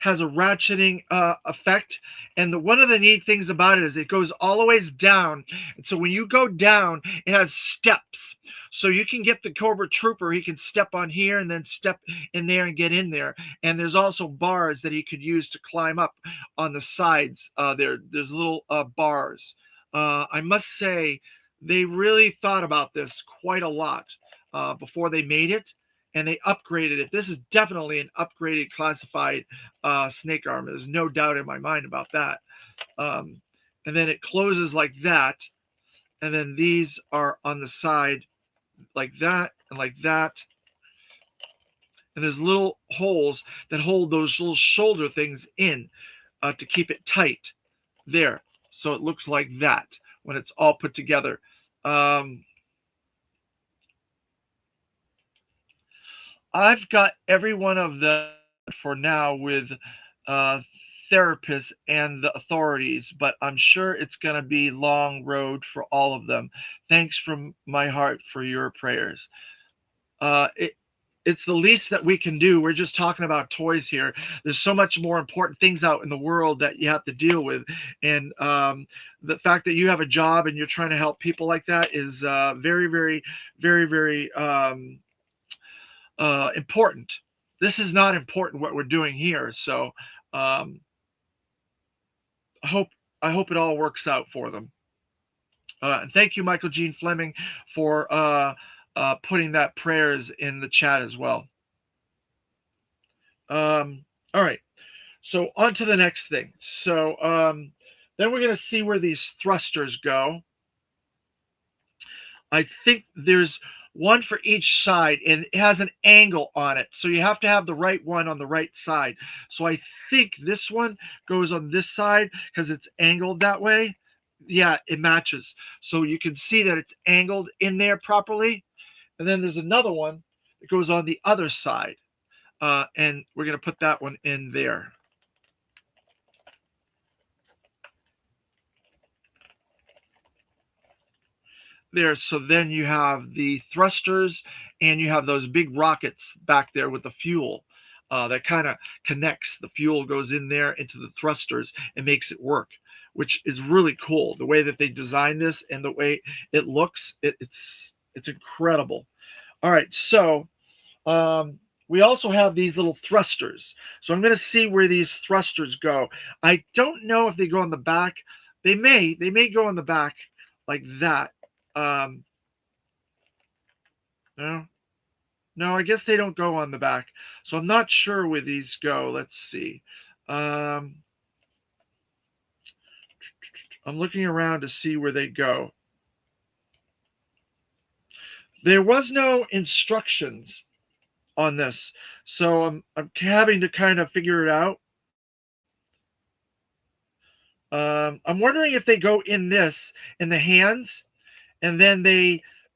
has a ratcheting effect. And one of the neat things about it is it goes all the ways down. And so when you go down, it has steps. So you can get the Cobra Trooper. He can step on here and then step in there and get in there. And there's also bars that he could use to climb up on the sides. There's little bars. I must say, they really thought about this quite a lot before they made it. And they upgraded it. This is definitely an upgraded classified snake armor. There's no doubt in my mind about that. And then it closes like that. And then these are on the side like that and like that. And there's little holes that hold those little shoulder things in to keep it tight there. So it looks like that when it's all put together. I've got every one of them for now with therapists and the authorities, but I'm sure it's going to be long road for all of them. Thanks from my heart for your prayers. It's the least that we can do. We're just talking about toys here. There's so much more important things out in the world that you have to deal with. And the fact that you have a job and you're trying to help people like that is very, very, very, very important. This is not important what we're doing here. So I hope it all works out for them. And thank you, Michael Jean Fleming, for putting that prayers in the chat as well. All right. So on to the next thing. So then we're going to see where these thrusters go. I think there's one for each side and it has an angle on it. So you have to have the right one on the right side. So I think this one goes on this side because it's angled that way. Yeah, it matches. So you can see that it's angled in there properly. And then there's another one that goes on the other side. And we're going to put that one in there. There, so then you have the thrusters and you have those big rockets back there with the fuel that kind of connects. The fuel goes in there into the thrusters and makes it work, which is really cool. The way that they designed this and the way it looks, it's incredible. All right, so we also have these little thrusters. So I'm going to see where these thrusters go. I don't know if they go on the back. They may go on the back like that. Um, no, no, I guess they don't go on the back. So I'm not sure where these go. Let's see. Um, I'm looking around to see where they go. There was no instructions on this, so I'm having to kind of figure it out. I'm wondering if they go in this in the hands, and then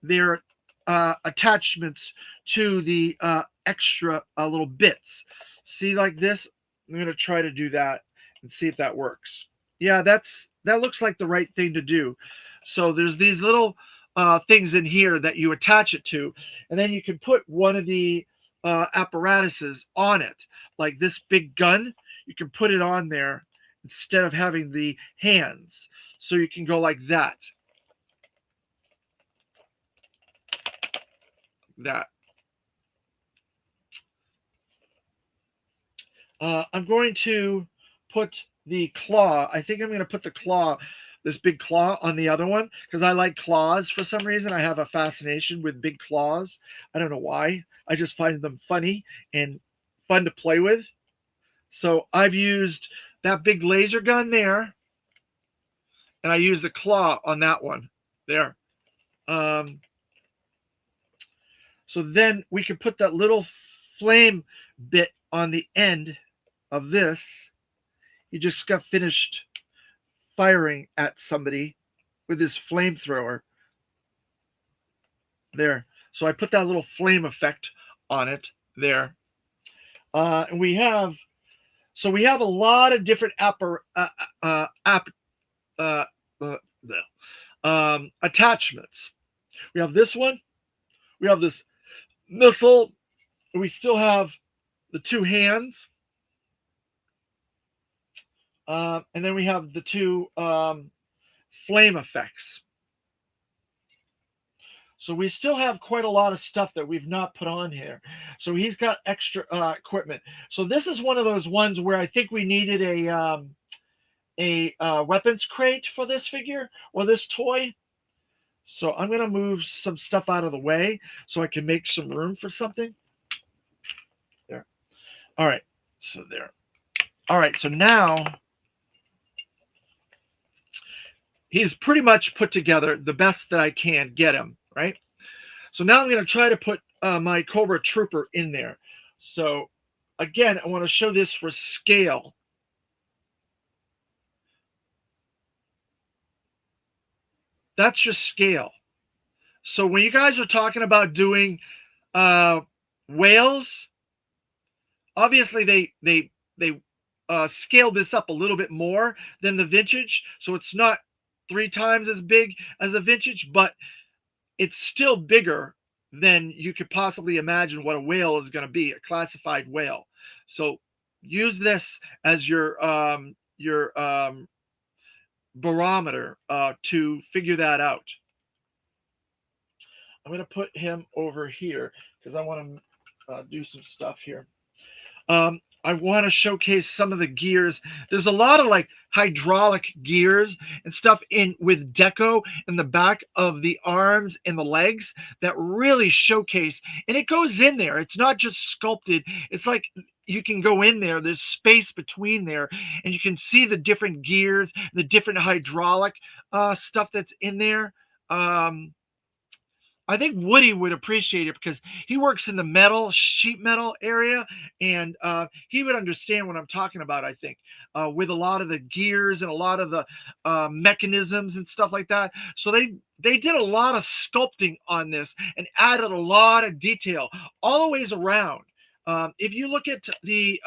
they're attachments to the extra little bits. See, like this. I'm gonna try to do that and see if that works. Yeah, that looks like the right thing to do. So there's these little things in here that you attach it to, and then you can put one of the apparatuses on it, like this big gun. You can put it on there instead of having the hands. So you can go like that. That. I'm going to put the claw. I think I'm going to put the claw, this big claw, on the other one because I like claws for some reason. I have a fascination with big claws. I don't know why. I just find them funny and fun to play with. So I've used that big laser gun there, and I use the claw on that one there. Um, so then we can put that little flame bit on the end of this. He just got finished firing at somebody with his flamethrower there. So I put that little flame effect on it there. And we have a lot of different attachments. We have this one. We have this missile. We still have the two hands. And then we have the two flame effects. So we still have quite a lot of stuff that we've not put on here. So he's got extra equipment. So this is one of those ones where I think we needed a weapons crate for this figure or this toy. So I'm going to move some stuff out of the way so I can make some room for something. There. All right. So there. All right. So now he's pretty much put together the best that I can get him, right? So now I'm going to try to put my Cobra Trooper in there. So again, I want to show this for scale. That's your scale. So when you guys are talking about doing whales, obviously they scaled this up a little bit more than the vintage. So it's not 3 times as big as a vintage, but it's still bigger than you could possibly imagine what a whale is going to be, a classified whale. So use this as your barometer to figure that out. I'm going to put him over here because I want to do some stuff here. I want to showcase some of the gears. There's a lot of like hydraulic gears and stuff in with deco in the back of the arms and the legs that really showcase, and it goes in there. It's not just sculpted. It's like you can go in there. There's space between there, and you can see the different gears, the different hydraulic stuff that's in there. I think Woody would appreciate it because he works in the metal, sheet metal area, and he would understand what I'm talking about, I think, with a lot of the gears and a lot of the mechanisms and stuff like that. So they did a lot of sculpting on this and added a lot of detail all the ways around. If you look at the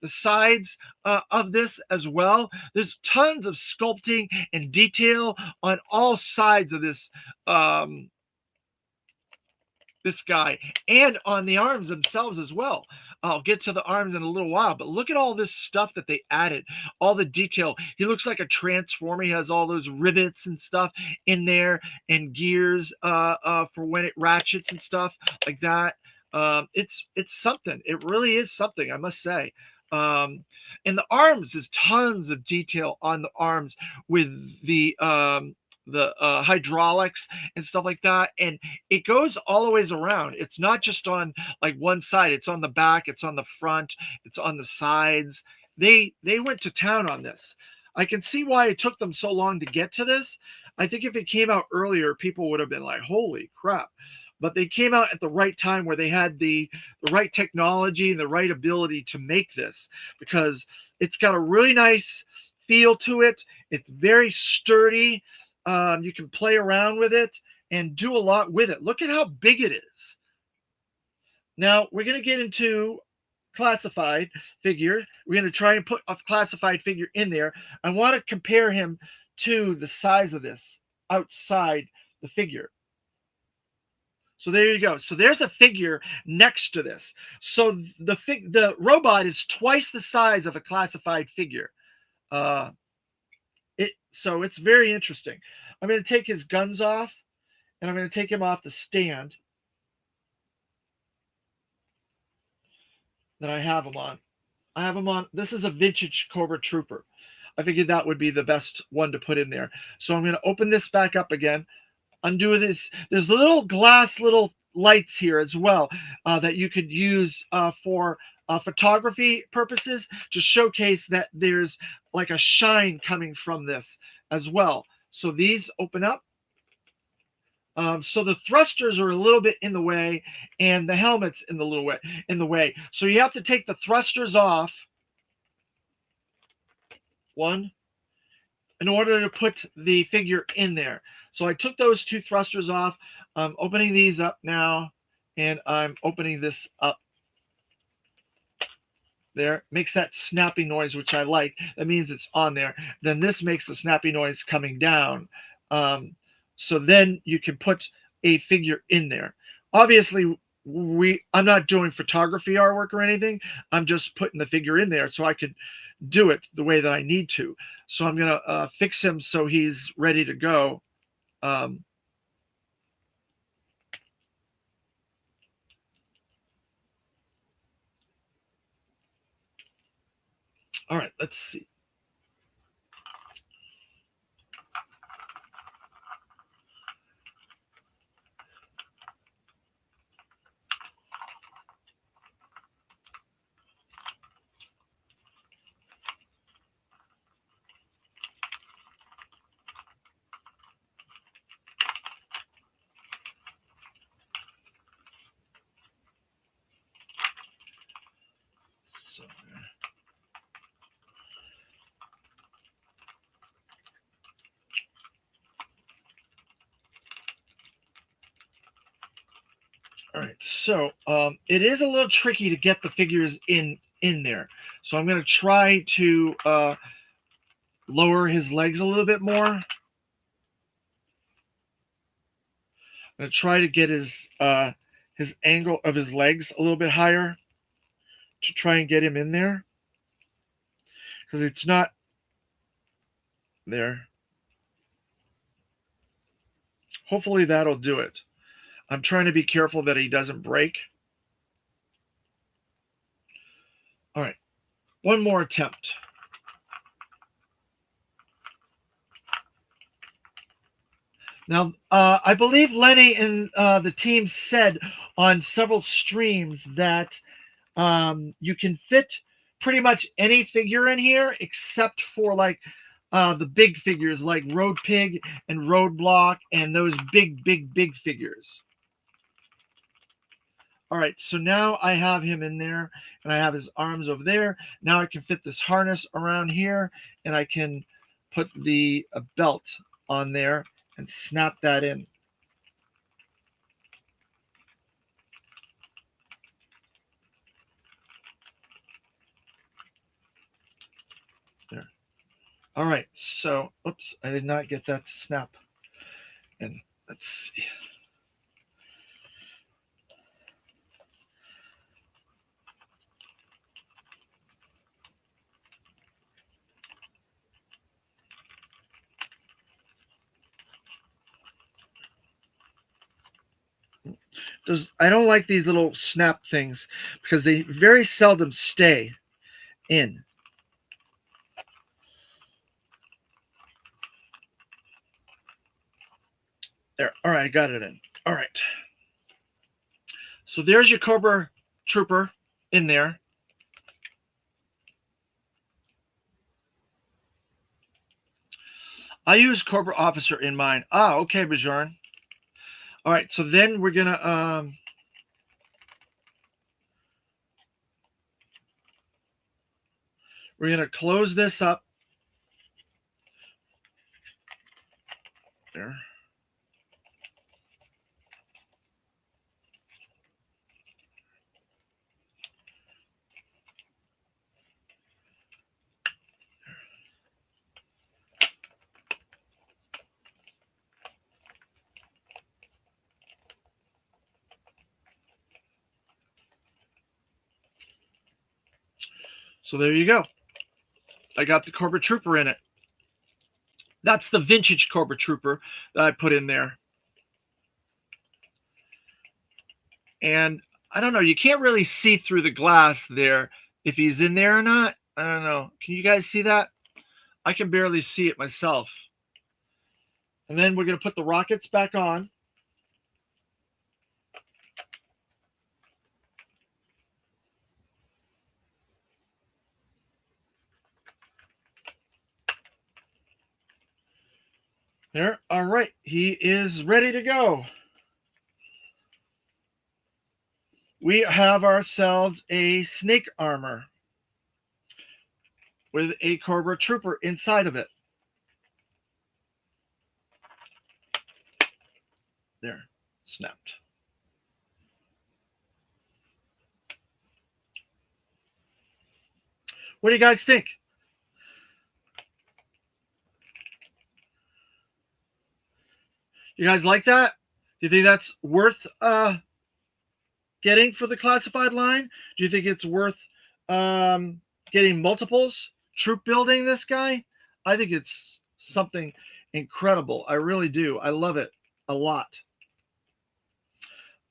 sides of this as well, there's tons of sculpting and detail on all sides of this this guy, and on the arms themselves as well. I'll get to the arms in a little while, but look at all this stuff that they added, all the detail. He looks like a transformer. He has all those rivets and stuff in there, and gears for when it ratchets and stuff like that. It's something. It really is something, I must say. And the arms, there's tons of detail on the arms with the hydraulics and stuff like that, and it goes all the ways around. It's not just on like one side. It's on the back, it's on the front, it's on the sides. They went to town on this. I can see why it took them so long to get to this. I think if it came out earlier, people would have been like, holy crap. But they came out at the right time where they had the right technology and the right ability to make this, because it's got a really nice feel to it. It's very sturdy. You can play around with it and do a lot with it. Look at how big it is. Now we're going to get into classified figure. We're going to try and put a classified figure in there. I want to compare him to the size of this outside the figure. So there you go. So there's a figure next to this. So the robot is twice the size of a classified figure. So it's very interesting. I'm going to take his guns off, and I'm going to take him off the stand that I have him on. I have him on. This is a vintage Cobra Trooper. I figured that would be the best one to put in there. So I'm going to open this back up again. Undo this. There's little glass little lights here as well that you could use for photography purposes to showcase that there's like a shine coming from this as well. So these open up. So the thrusters are a little bit in the way, and the helmet's in the way. So you have to take the thrusters off. One, in order to put the figure in there. So I took those two thrusters off. I'm opening these up now, and I'm opening this up. There, makes that snappy noise, which I like. That means it's on there. Then this makes the snappy noise coming down. So then you can put a figure in there. Obviously, I'm not doing photography artwork or anything. I'm just putting the figure in there so I could do it the way that I need to. So I'm going to fix him so he's ready to go. All right, let's see. So, all right, so it is a little tricky to get the figures in there. So I'm going to try to lower his legs a little bit more. I'm going to try to get his angle of his legs a little bit higher to try and get him in there, because it's not there. Hopefully that'll do it. I'm trying to be careful that he doesn't break. All right, one more attempt. Now, I believe Lenny and the team said on several streams that you can fit pretty much any figure in here except for like the big figures like Road Pig and Roadblock and those big figures. All right, so now I have him in there, and I have his arms over there. Now I can fit this harness around here, and I can put the belt on there and snap that in. There. All right, so, oops, I did not get that to snap. And let's see. I don't like these little snap things because they very seldom stay in. There. All right, I got it in. All right. So there's your Cobra Trooper in there. I use Cobra Officer in mine. Ah, okay, Bajorn. All right, so then we're gonna close this up. There. So there you go. I got the Cobra Trooper in it. That's the vintage Cobra Trooper that I put in there. And I don't know, you can't really see through the glass there if he's in there or not. I don't know. Can you guys see that? I can barely see it myself. And then we're going to put the rockets back on. There. All right. He is ready to go. We have ourselves a snake armor with a Cobra Trooper inside of it. There. Snapped. What do you guys think? You guys like that? Do you think that's worth getting for the classified line? Do you think it's worth getting multiples? Troop building this guy? I think it's something incredible. I really do. I love it a lot.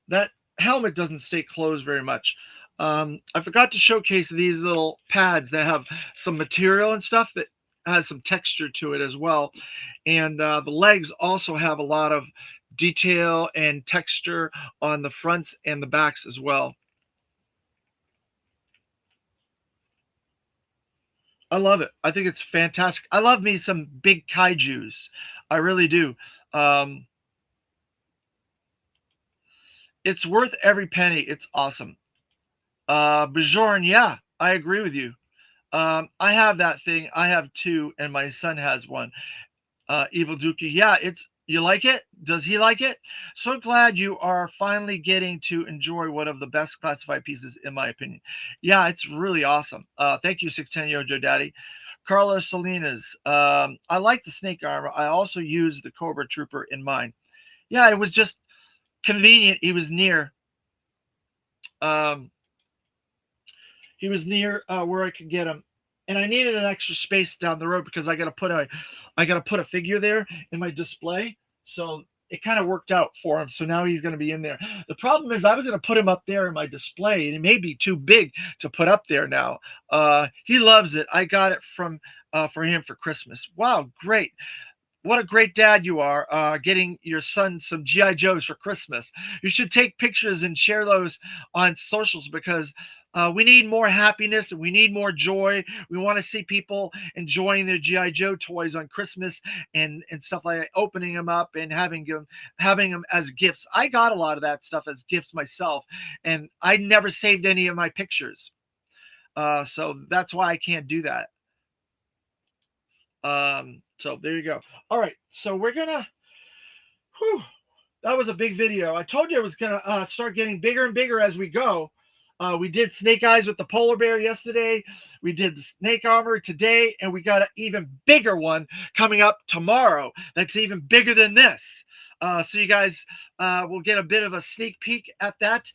That helmet doesn't stay closed very much. I forgot to showcase these little pads that have some material and stuff that has some texture to it as well. And the legs also have a lot of detail and texture on the fronts and the backs as well. I love it. I think it's fantastic. I love me some big kaijus. I really do. It's worth every penny. It's awesome. Bajorn, yeah, I agree with you. I have that thing. I have two, and my son has one. Evil Dookie, yeah, you like it? Does he like it? So glad you are finally getting to enjoy one of the best classified pieces, in my opinion. Yeah, it's really awesome. Thank you, 610 Yojo Daddy. Carlos Salinas, I like the snake armor. I also use the Cobra Trooper in mine. Yeah, it was just convenient. He was near. He was near where I could get him, and I needed an extra space down the road because I got to put a figure there in my display. So it kind of worked out for him. So now he's going to be in there. The problem is I was going to put him up there in my display, and it may be too big to put up there now. He loves it. I got it from for him for Christmas. Wow, great. What a great dad you are, getting your son some GI Joes for Christmas. You should take pictures and share those on socials because we need more happiness and we need more joy. We want to see people enjoying their GI Joe toys on Christmas and stuff like that, opening them up and having them as gifts. I got a lot of that stuff as gifts myself, and I never saved any of my pictures, so that's why I can't do that. So there you go. All right, so we're gonna. Whew, that was a big video. I told you it was gonna start getting bigger and bigger as we go. We did snake eyes with the polar bear yesterday. We did the snake armor today, and we got an even bigger one coming up tomorrow. That's even bigger than this. So you guys will get a bit of a sneak peek at that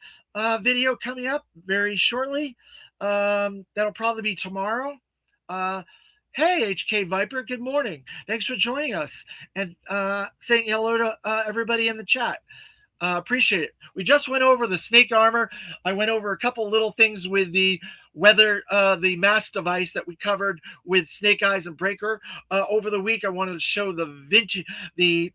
video coming up very shortly. That'll probably be tomorrow. Hey, HK Viper, good morning. Thanks for joining us and saying hello to everybody in the chat. Appreciate it. We just went over the snake armor. I went over a couple little things with the weather, the mask device that we covered with Snake Eyes and Breaker. Over the week, I wanted to show the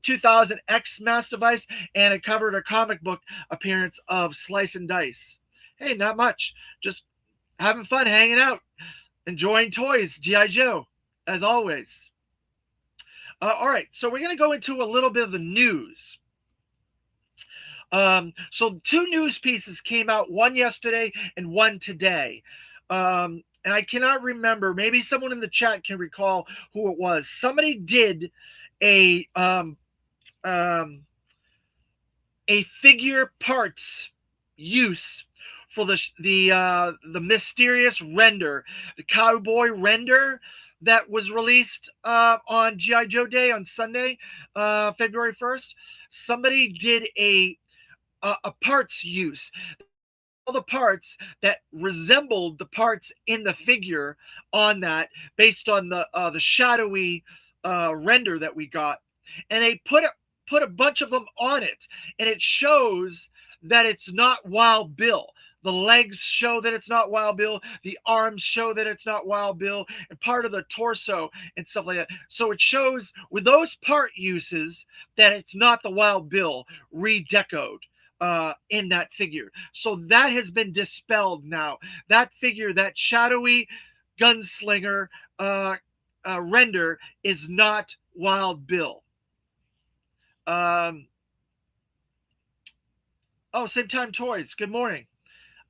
2000X mask device, and it covered a comic book appearance of Slice and Dice. Hey, not much. Just having fun, hanging out, enjoying toys, G.I. Joe, as always. All right, so we're going to go into a little bit of the news. So two news pieces came out, one yesterday and one today. And I cannot remember. Maybe someone in the chat can recall who it was. Somebody did a a figure parts use for the mysterious render, the cowboy render that was released on G.I. Joe Day on Sunday, February 1st. Somebody did a parts use, all the parts that resembled the parts in the figure on that, based on the shadowy render that we got, and they put a bunch of them on it, and it shows that it's not Wild Bill. The legs show that it's not Wild Bill. The arms show that it's not Wild Bill, and part of the torso and stuff like that. So it shows with those part uses that it's not the Wild Bill redecoed in that figure. So that has been dispelled now. That figure, that shadowy gunslinger render, is not Wild Bill. Same time toys. Good morning.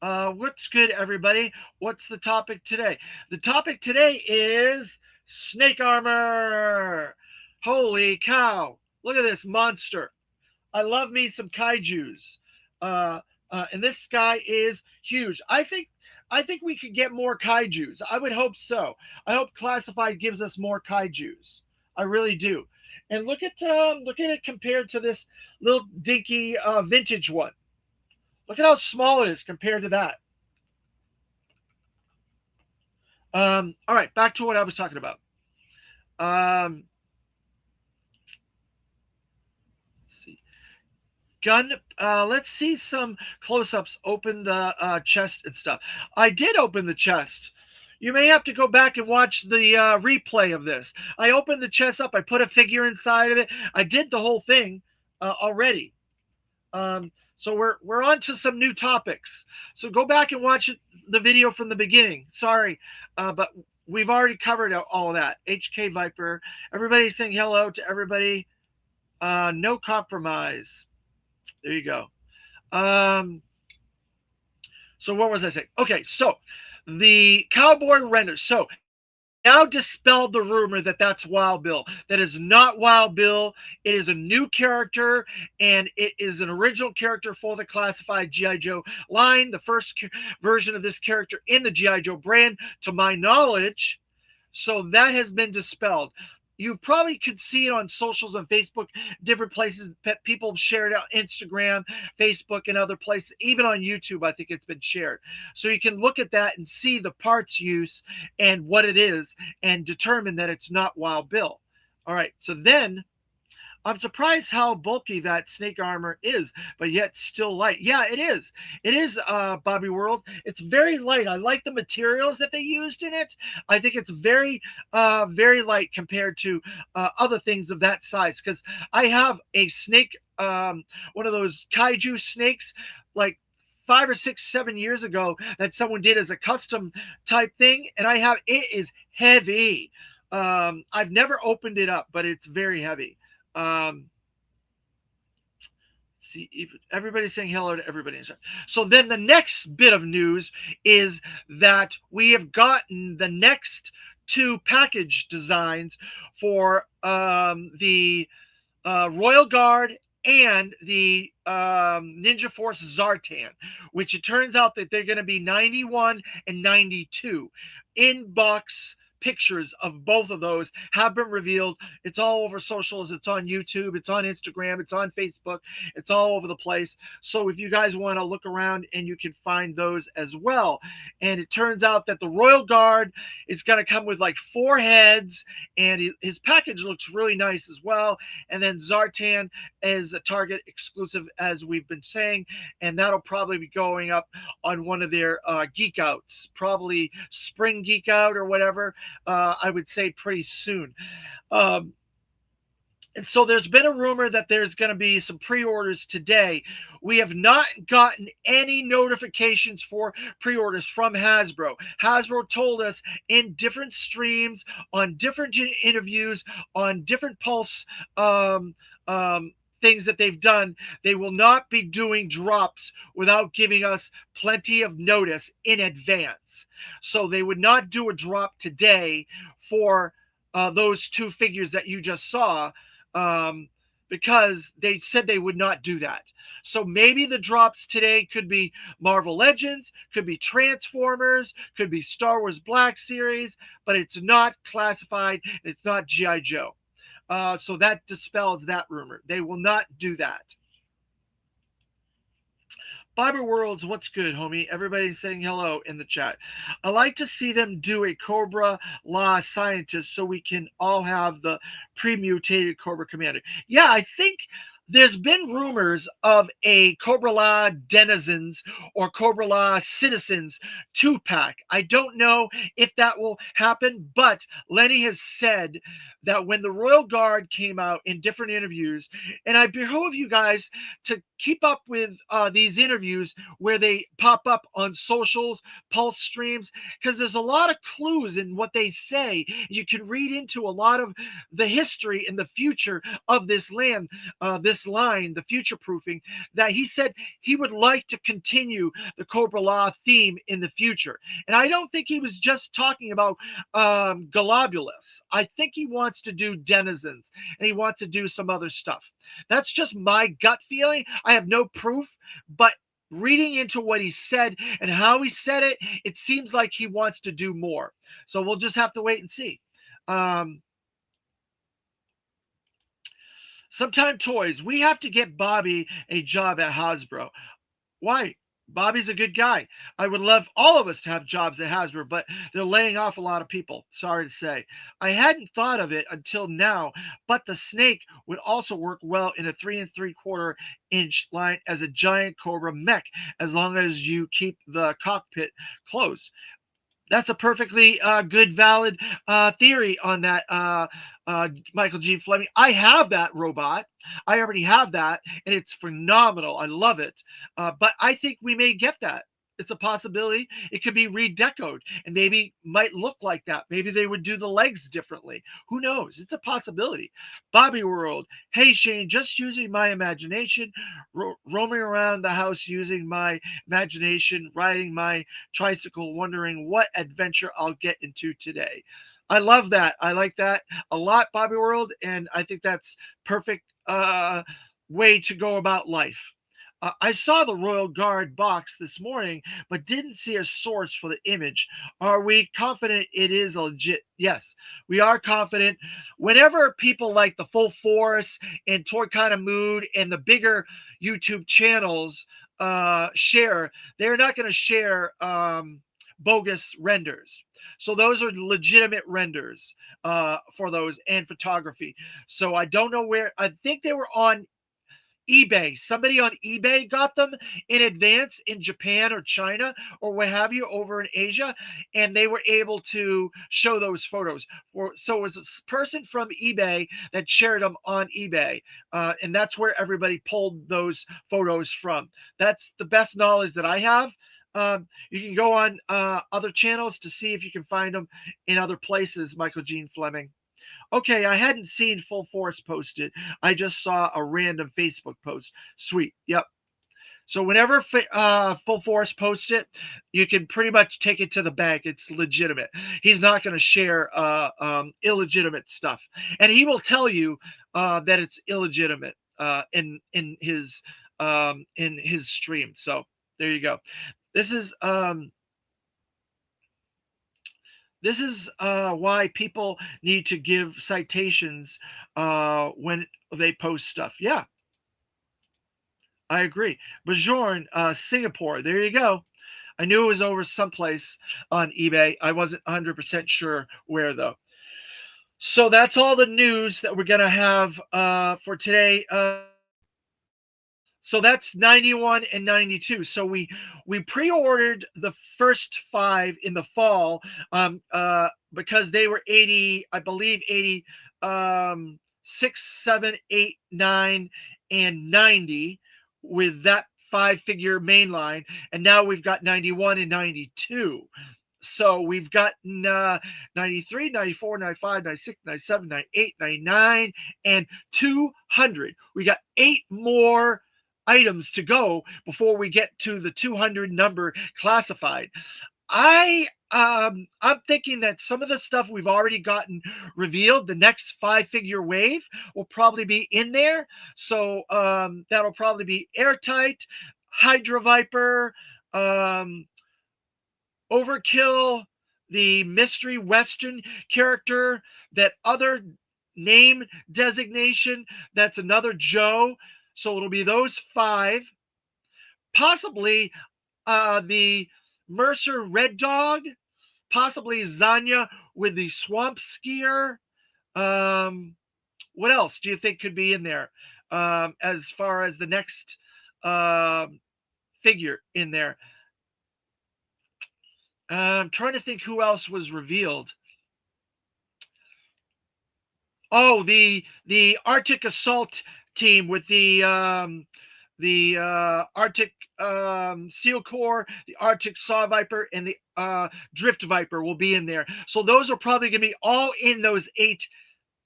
What's good, everybody? What's the topic today? The topic today is snake armor. Holy cow. Look at this monster. I love me some kaijus. And this guy is huge. I think we could get more kaijus. I would hope so. I hope Classified gives us more kaijus. I really do. And look at it compared to this little dinky vintage one. Look at how small it is compared to that. All right, back to what I was talking about. Let's see. Let's see some close-ups. Open the chest and stuff. I did open the chest. You may have to go back and watch the replay of this. I opened the chest up. I put a figure inside of it. I did the whole thing already. So we're on to some new topics. So go back and watch the video from the beginning. Sorry, but we've already covered all of that. HK Viper. Everybody's saying hello to everybody. No compromise. There you go. So what was I saying? Okay, so the cowboy render. So now dispelled the rumor that that's Wild Bill. That is not Wild Bill. It is a new character, and it is an original character for the Classified G.I. Joe line. The first version of this character in the G.I. Joe brand, to my knowledge. So that has been dispelled. You probably could see it on socials and Facebook, different places. People share it on Instagram, Facebook, and other places. Even on YouTube, I think it's been shared. So you can look at that and see the parts use and what it is, and determine that it's not Wild Bill. All right, so then I'm surprised how bulky that snake armor is, but yet still light. Yeah, it is. It is, Bobby World. It's very light. I like the materials that they used in it. I think it's very, very light compared to other things of that size. Because I have a snake, one of those kaiju snakes, like 5 or 6, 7 years ago, that someone did as a custom type thing, and it is heavy. I've never opened it up, but it's very heavy. See, everybody's saying hello to everybody. So then the next bit of news is that we have gotten the next 2 package designs for the Royal Guard and the Ninja Force Zartan, which it turns out that they're going to be 91 and 92 in box pictures of both of those have been revealed. It's all over socials. It's on YouTube. It's on Instagram. It's on Facebook. It's all over the place. So if you guys want to look around, and you can find those as well. And it turns out that the Royal Guard is going to come with like 4 heads, and his package looks really nice as well. And then Zartan is a Target exclusive, as we've been saying, and that'll probably be going up on one of their geek outs, probably spring geek out or whatever. I would say pretty soon. Um, and so there's been a rumor that there's going to be some pre-orders today. We have not gotten any notifications for pre-orders from Hasbro. Hasbro told us in different streams, on different interviews, on different Pulse um, um, things that they've done, they will not be doing drops without giving us plenty of notice in advance. So they would not do a drop today for those 2 figures that you just saw, um, because they said they would not do that. So maybe the drops today could be Marvel Legends, could be Transformers, could be Star Wars Black Series, but it's not classified. It's not G.I. Joe. So that dispels that rumor. They will not do that. Fiber Worlds, what's good, homie? Everybody's saying hello in the chat. I like to see them do a Cobra Law scientist so we can all have the pre-mutated Cobra Commander. Yeah, I think there's been rumors of a Cobra Law Denizens or Cobra Law Citizens 2-pack. I don't know if that will happen, but Lenny has said that when the Royal Guard came out in different interviews, and I behoove you guys to keep up with these interviews where they pop up on socials, Pulse streams, because there's a lot of clues in what they say. You can read into a lot of the history and the future of this land, this line, the future proofing, that he said he would like to continue the Cobra Law theme in the future. And I don't think he was just talking about Globulus. I think he wants to do Denizens, and he wants to do some other stuff. That's just my gut feeling. I have no proof, but reading into what he said and how he said it, it seems like he wants to do more. So we'll just have to wait and see. Sometime Toys, we have to get Bobby a job at Hasbro. Why? Bobby's a good guy. I would love all of us to have jobs at Hasbro, but they're laying off a lot of people. Sorry to say. I hadn't thought of it until now, but the snake would also work well in a 3 3/4 inch line as a giant Cobra mech, as long as you keep the cockpit closed. That's a perfectly good, valid theory on that, Michael G. Fleming. I have that robot. I already have that, and it's phenomenal. I love it. But I think we may get that. It's a possibility. It could be redecoed and maybe might look like that. Maybe they would do the legs differently. Who knows? It's a possibility. Bobby World. Hey, Shane, just using my imagination, roaming around the house using my imagination, riding my tricycle, wondering what adventure I'll get into today. I love that. I like that a lot, Bobby World, and I think that's perfect way to go about life. I saw the Royal Guard box this morning, but didn't see a source for the image. Are we confident it is legit? Yes, we are confident. Whenever people like the Full Force and Toy Kind of Mood and the bigger YouTube channels share, they're not going to share bogus renders. So those are legitimate renders for those, and photography. So I don't know where. I think they were on eBay. Somebody on eBay got them in advance in Japan or China or what have you, over in Asia, and they were able to show those photos. So it was a person from eBay that shared them on eBay, and that's where everybody pulled those photos from. That's the best knowledge that I have. You can go on other channels to see if you can find them in other places, Michael Gene Fleming. Okay, I hadn't seen Full Force posted. I just saw a random Facebook post. Sweet. Yep. So whenever Full Force posts it, you can pretty much take it to the bank. It's legitimate. He's not going to share illegitimate stuff, and he will tell you that it's illegitimate in his stream. So there you go. This is This is why people need to give citations when they post stuff. Yeah, I agree. Bajorn, Singapore. There you go. I knew it was over someplace on eBay. I wasn't 100% sure where, though. So that's all the news that we're going to have for today. So that's 91 and 92. So we pre-ordered the first 5 in the fall because they were 80, I believe 80 6, 7, 8, 9, and 90 with that 5-figure main line, and now we've got 91 and 92. So we've got 93, 94, 95, 96, 97, 98, 99, and 200. We got 8 more items to go before we get to the 200 number classified. I'm thinking that some of the stuff we've already gotten revealed, the next 5-figure wave will probably be in there. So that'll probably be Airtight, Hydra Viper, um, Overkill, the mystery Western character, that other name designation, that's another Joe. So it'll be those 5. Possibly the Mercer Red Dog, possibly Zanya with the Swamp Skier. What else do you think could be in there as far as the next figure in there? I'm trying to think who else was revealed. Oh, the Arctic Assault team with the Arctic Seal Corps, the Arctic Saw Viper, and the Drift Viper will be in there. So those are probably going to be all in those 8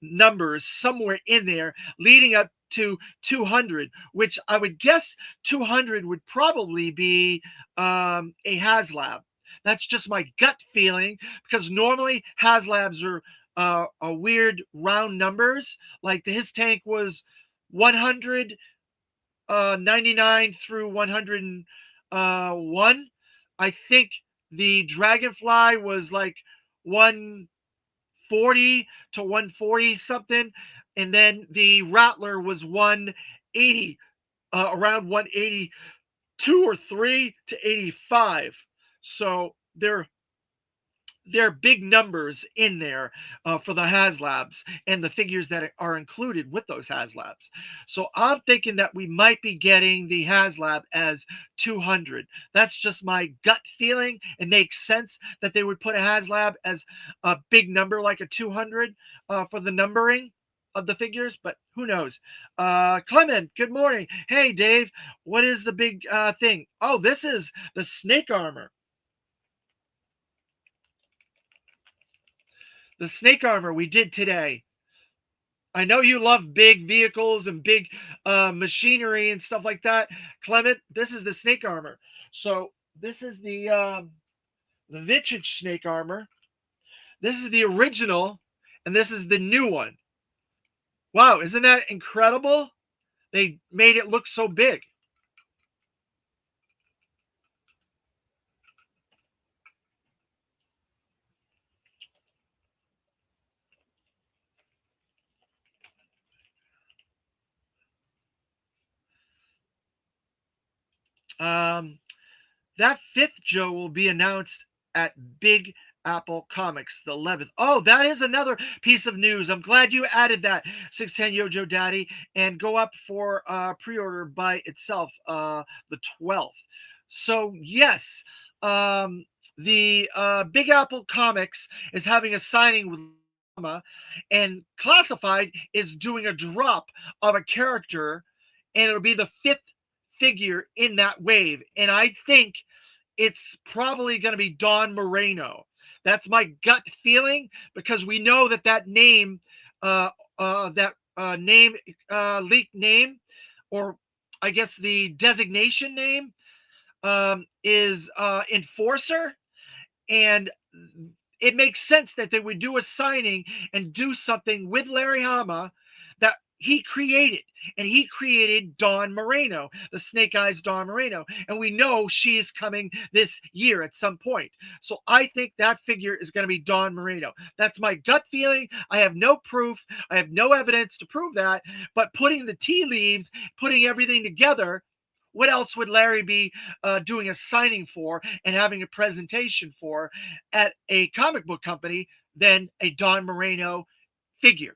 numbers somewhere in there, leading up to 200, which I would guess 200 would probably be a HasLab. That's just my gut feeling, because normally HasLabs are weird round numbers. Like his tank was 100, 99 through 101. I think the Dragonfly was like 140 to 140 something, and then the Rattler was 180, around 182 or 3 to 85. So there are big numbers in there for the HasLabs and the figures that are included with those HasLabs. So I'm thinking that we might be getting the HasLab as 200. That's just my gut feeling. It makes sense that they would put a HasLab as a big number like a 200 for the numbering of the figures, but who knows? Clement, good morning. Hey, Dave, what is the big thing? Oh, this is the snake armor. The snake armor we did today. I know you love big vehicles and big machinery and stuff like that, Clement. This is the snake armor. So this is the vintage snake armor. This is the original, and this is the new one. Wow, isn't that incredible? They made it look so big. Um, that 5th Joe will be announced at Big Apple Comics, the 11th. Oh, that is another piece of news. I'm glad you added that, 610 Yojo Daddy, and go up for pre-order by itself the 12th. So, yes, the Big Apple Comics is having a signing with Mama, and Classified is doing a drop of a character, and it'll be the 5th figure in that wave. And I think it's probably going to be Don Moreno. That's my gut feeling, because we know that name, name, leak name, or I guess the designation name, is Enforcer, and it makes sense that they would do a signing and do something with Larry Hama that he created. And he created Dawn Moreno, the Snake Eyes Dawn Moreno. And we know she is coming this year at some point. So I think that figure is going to be Dawn Moreno. That's my gut feeling. I have no proof. I have no evidence to prove that. But putting the tea leaves, putting everything together, what else would Larry be doing a signing for and having a presentation for at a comic book company than a Dawn Moreno figure?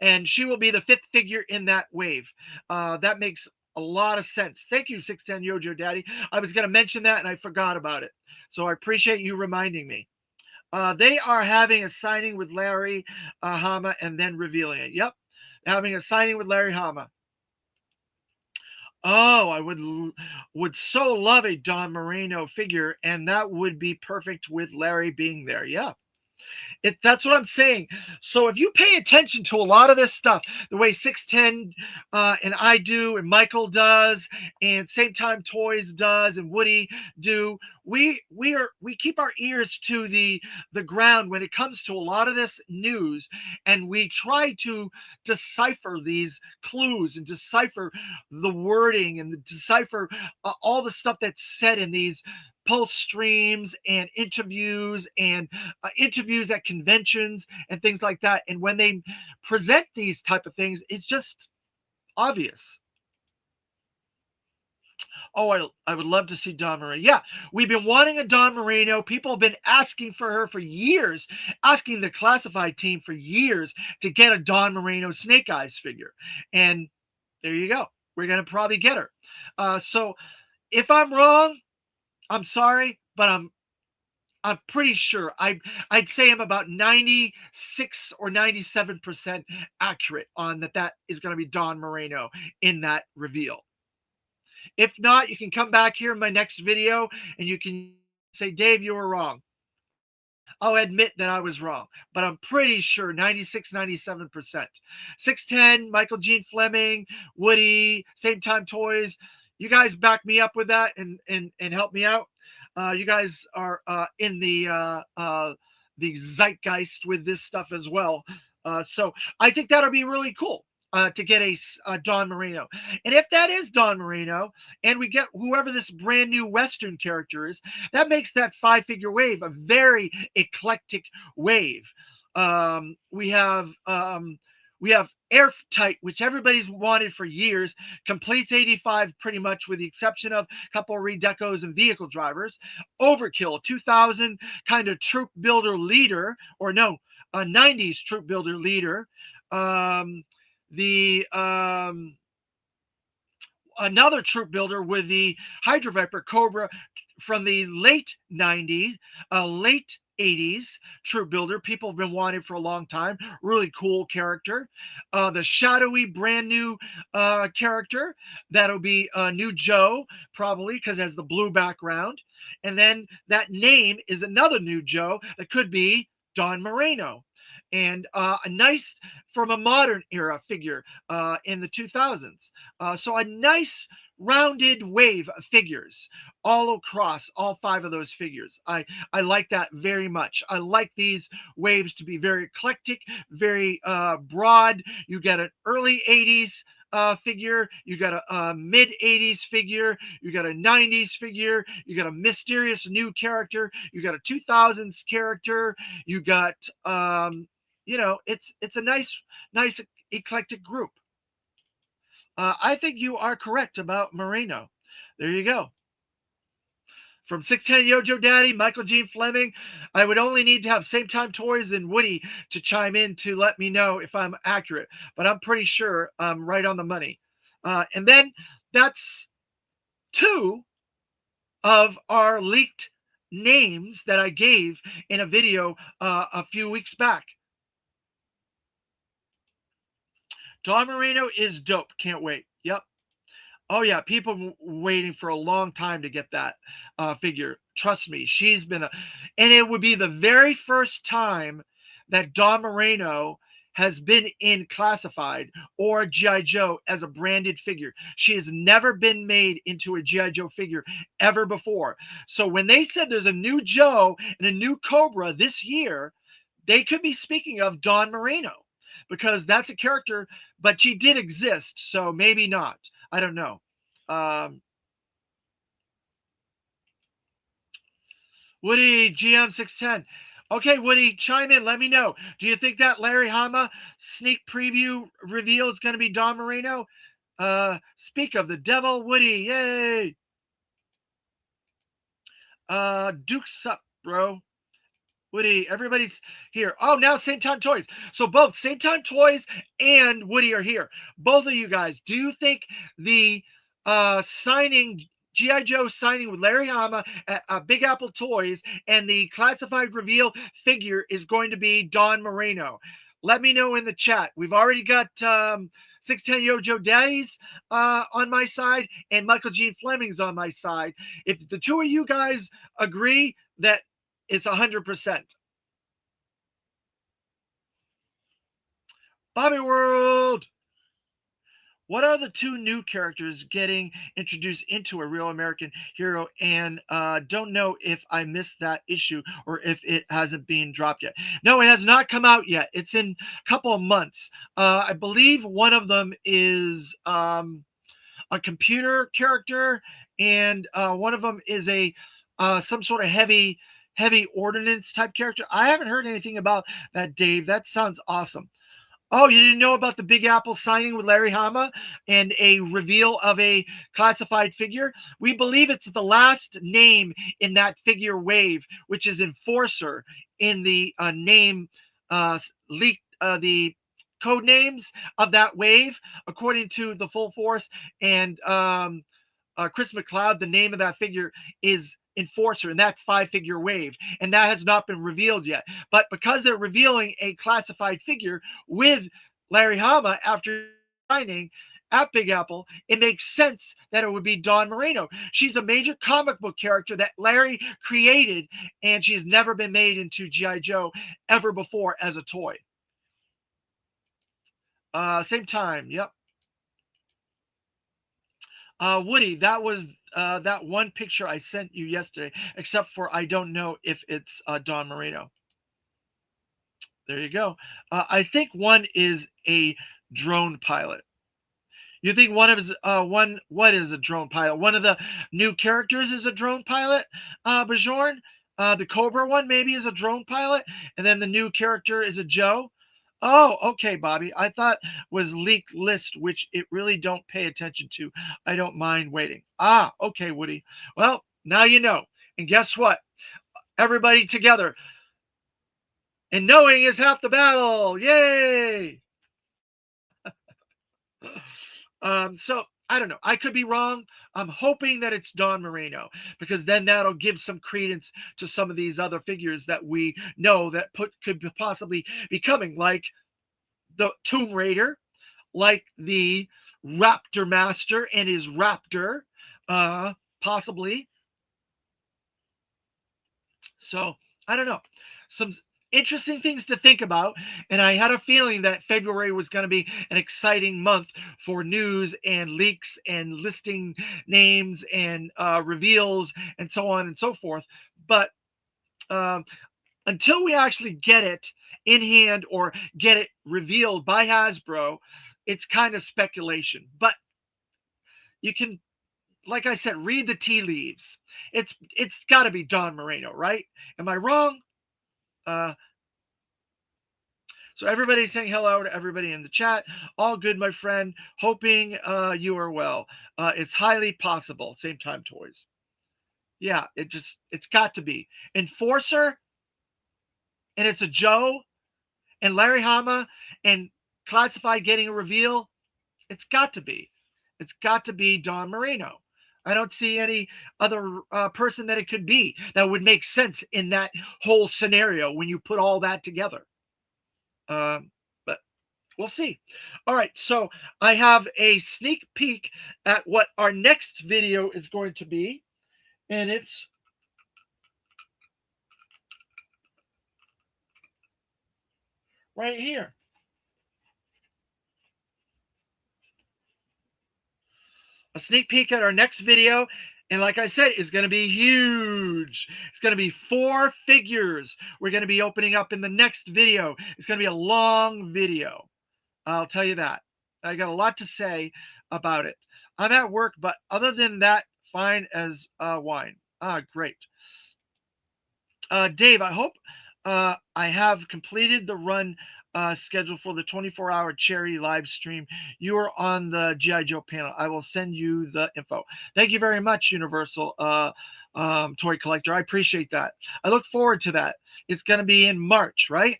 And she will be the fifth figure in that wave. That makes a lot of sense. Thank you, 610 Yojo Daddy. I was going to mention that and I forgot about it. So I appreciate you reminding me. They are having a signing with Larry Hama and then revealing it. Yep. Having a signing with Larry Hama. Oh, I would so love a Don Moreno figure, and that would be perfect with Larry being there. Yeah. That's what I'm saying. So if you pay attention to a lot of this stuff, the way 610 and I do, and Michael does, and Same Time Toys does, and Woody do, we keep our ears to the ground when it comes to a lot of this news, and we try to decipher these clues and decipher the wording and decipher all the stuff that's said in these pulse streams and interviews at conventions and things like that. And when they present these type of things, it's just obvious. Oh, I would love to see Don Moreno. Yeah, we've been wanting a Don Moreno. People have been asking for her for years, asking the classified team for years to get a Don Moreno Snake Eyes figure. And there you go. We're going to probably get her. So if I'm wrong, I'm sorry, but I'm pretty sure. I'd say I'm about 96 or 97% accurate on that is going to be Don Moreno in that reveal. If not, you can come back here in my next video and you can say, Dave, you were wrong. I'll admit that I was wrong, but I'm pretty sure 96, 97%. 610, Michael Gene Fleming, Woody, Same Time Toys. You guys back me up with that and help me out. You guys are in the zeitgeist with this stuff as well. So I think that'll be really cool. To get a Don Moreno. And if that is Don Moreno, and we get whoever this brand new Western character is, that makes that 5-figure wave a very eclectic wave. We have Airtight, which everybody's wanted for years, completes 85 pretty much with the exception of a couple of redecos and vehicle drivers. Overkill, 2000 kind of troop builder leader, or no, a 90s troop builder leader. Another troop builder with the Hydra Viper Cobra from the late 90s, late 80s troop builder. People have been wanting for a long time. Really cool character. The shadowy brand new character. That'll be New Joe, probably, because it has the blue background. And then that name is another New Joe that could be Don Moreno. And a nice, from a modern era figure in the 2000s. So a nice rounded wave of figures all across all 5 of those figures. I like that very much. I like these waves to be very eclectic, very broad. You get an early 80s figure, you got a mid 80s figure, you got a 90s figure, you got a mysterious new character, you got a 2000s character, you got it's a nice eclectic group. I think you are correct about Moreno. There you go. From 610 Yojo Daddy, Michael Gene Fleming, I would only need to have Same Time Toys and Woody to chime in to let me know if I'm accurate. But I'm pretty sure I'm right on the money. And then that's 2 of our leaked names that I gave in a video a few weeks back. Don Moreno is dope. Can't wait. Yep. Oh yeah, people waiting for a long time to get that figure. Trust me, she's been and it would be the very first time that Don Moreno has been in classified or G.I. Joe as a branded figure. She has never been made into a G.I. Joe figure ever before. So when they said there's a new Joe and a new Cobra this year, they could be speaking of Don Moreno. because that's a character, but she did exist, so maybe not. I don't know. Um, Woody, GM610. Okay, Woody, chime in. Let me know. Do you think that Larry Hama sneak preview reveal is going to be Don Moreno? Speak of the devil, Woody. Yay. Duke's up, bro. Woody, everybody's here. Oh, now Same Time Toys. So both Same Time Toys and Woody are here. Both of you guys, do you think the signing, G.I. Joe signing with Larry Hama at Big Apple Toys and the classified reveal figure is going to be Don Moreno? Let me know in the chat. We've already got 610 Yojo Daddies on my side and Michael Gene Fleming's on my side. If the two of you guys agree that it's 100%. Bobby World. What are the two new characters getting introduced into a Real American Hero? And don't know if I missed that issue or if it hasn't been dropped yet. No, it has not come out yet. It's in a couple of months. I believe one of them is a computer character, and one of them is a some sort of heavy ordnance type character. I haven't heard anything about that, Dave. That sounds awesome. Oh, you didn't know about the Big Apple signing with Larry Hama and a reveal of a classified figure? We believe it's the last name in that figure wave, which is Enforcer in the name leaked, the code names of that wave, according to the Full Force and Chris McLeod. The name of that figure is Enforcer in that 5-figure wave, and that has not been revealed yet. But because they're revealing a classified figure with Larry Hama after signing at Big Apple, it makes sense that it would be Dawn Moreno. She's a major comic book character that Larry created, and she's never been made into G.I. Joe ever before as a toy. Same time, yep. Woody, that was that one picture I sent you yesterday, except for I don't know if it's Don Moreno. There you go. I think one is a drone pilot. You think one of his what is a drone pilot? One of the new characters is a drone pilot, Bajorn? The Cobra one maybe is a drone pilot, and then the new character is a Joe. Oh, okay, Bobby. I thought was leaked list, which it really don't pay attention to. I don't mind waiting. Ah, okay, Woody. Well, now you know. And guess what? Everybody together. And knowing is half the battle. Yay! So I don't know. I could be wrong. I'm hoping that it's Don Moreno, because then that'll give some credence to some of these other figures that we know that could possibly be coming, like the Tomb Raider, like the Raptor Master and his Raptor, possibly. So I don't know. Some interesting things to think about, and I had a feeling that February was going to be an exciting month for news and leaks and listing names and reveals and so on and so forth. But until we actually get it in hand or get it revealed by Hasbro, it's kind of speculation. But you can, like I said, read the tea leaves. It's got to be Don Moreno, right? Am I wrong? So everybody's saying hello to everybody in the chat. All good, my friend. Hoping you are well. It's highly possible. Same Time Toys. Yeah, it's got to be Enforcer, and it's a Joe, and Larry Hama, and Classified getting a reveal. It's got to be. It's got to be Don Moreno. I don't see any other person that it could be that would make sense in that whole scenario when you put all that together. But we'll see. All right, so I have a sneak peek at what our next video is going to be, and it's right here. A sneak peek at our next video. And like I said, it's going to be huge. It's going to be 4 figures we're going to be opening up in the next video. It's going to be a long video. I'll tell you that. I got a lot to say about it. I'm at work, but other than that, fine as wine. Great. Dave, I hope I have completed the run scheduled for the 24-hour charity live stream. You are on the GI Joe panel. I will send you the info. Thank you very much, Universal Toy Collector. I appreciate that. I look forward to that. It's going to be in March, right?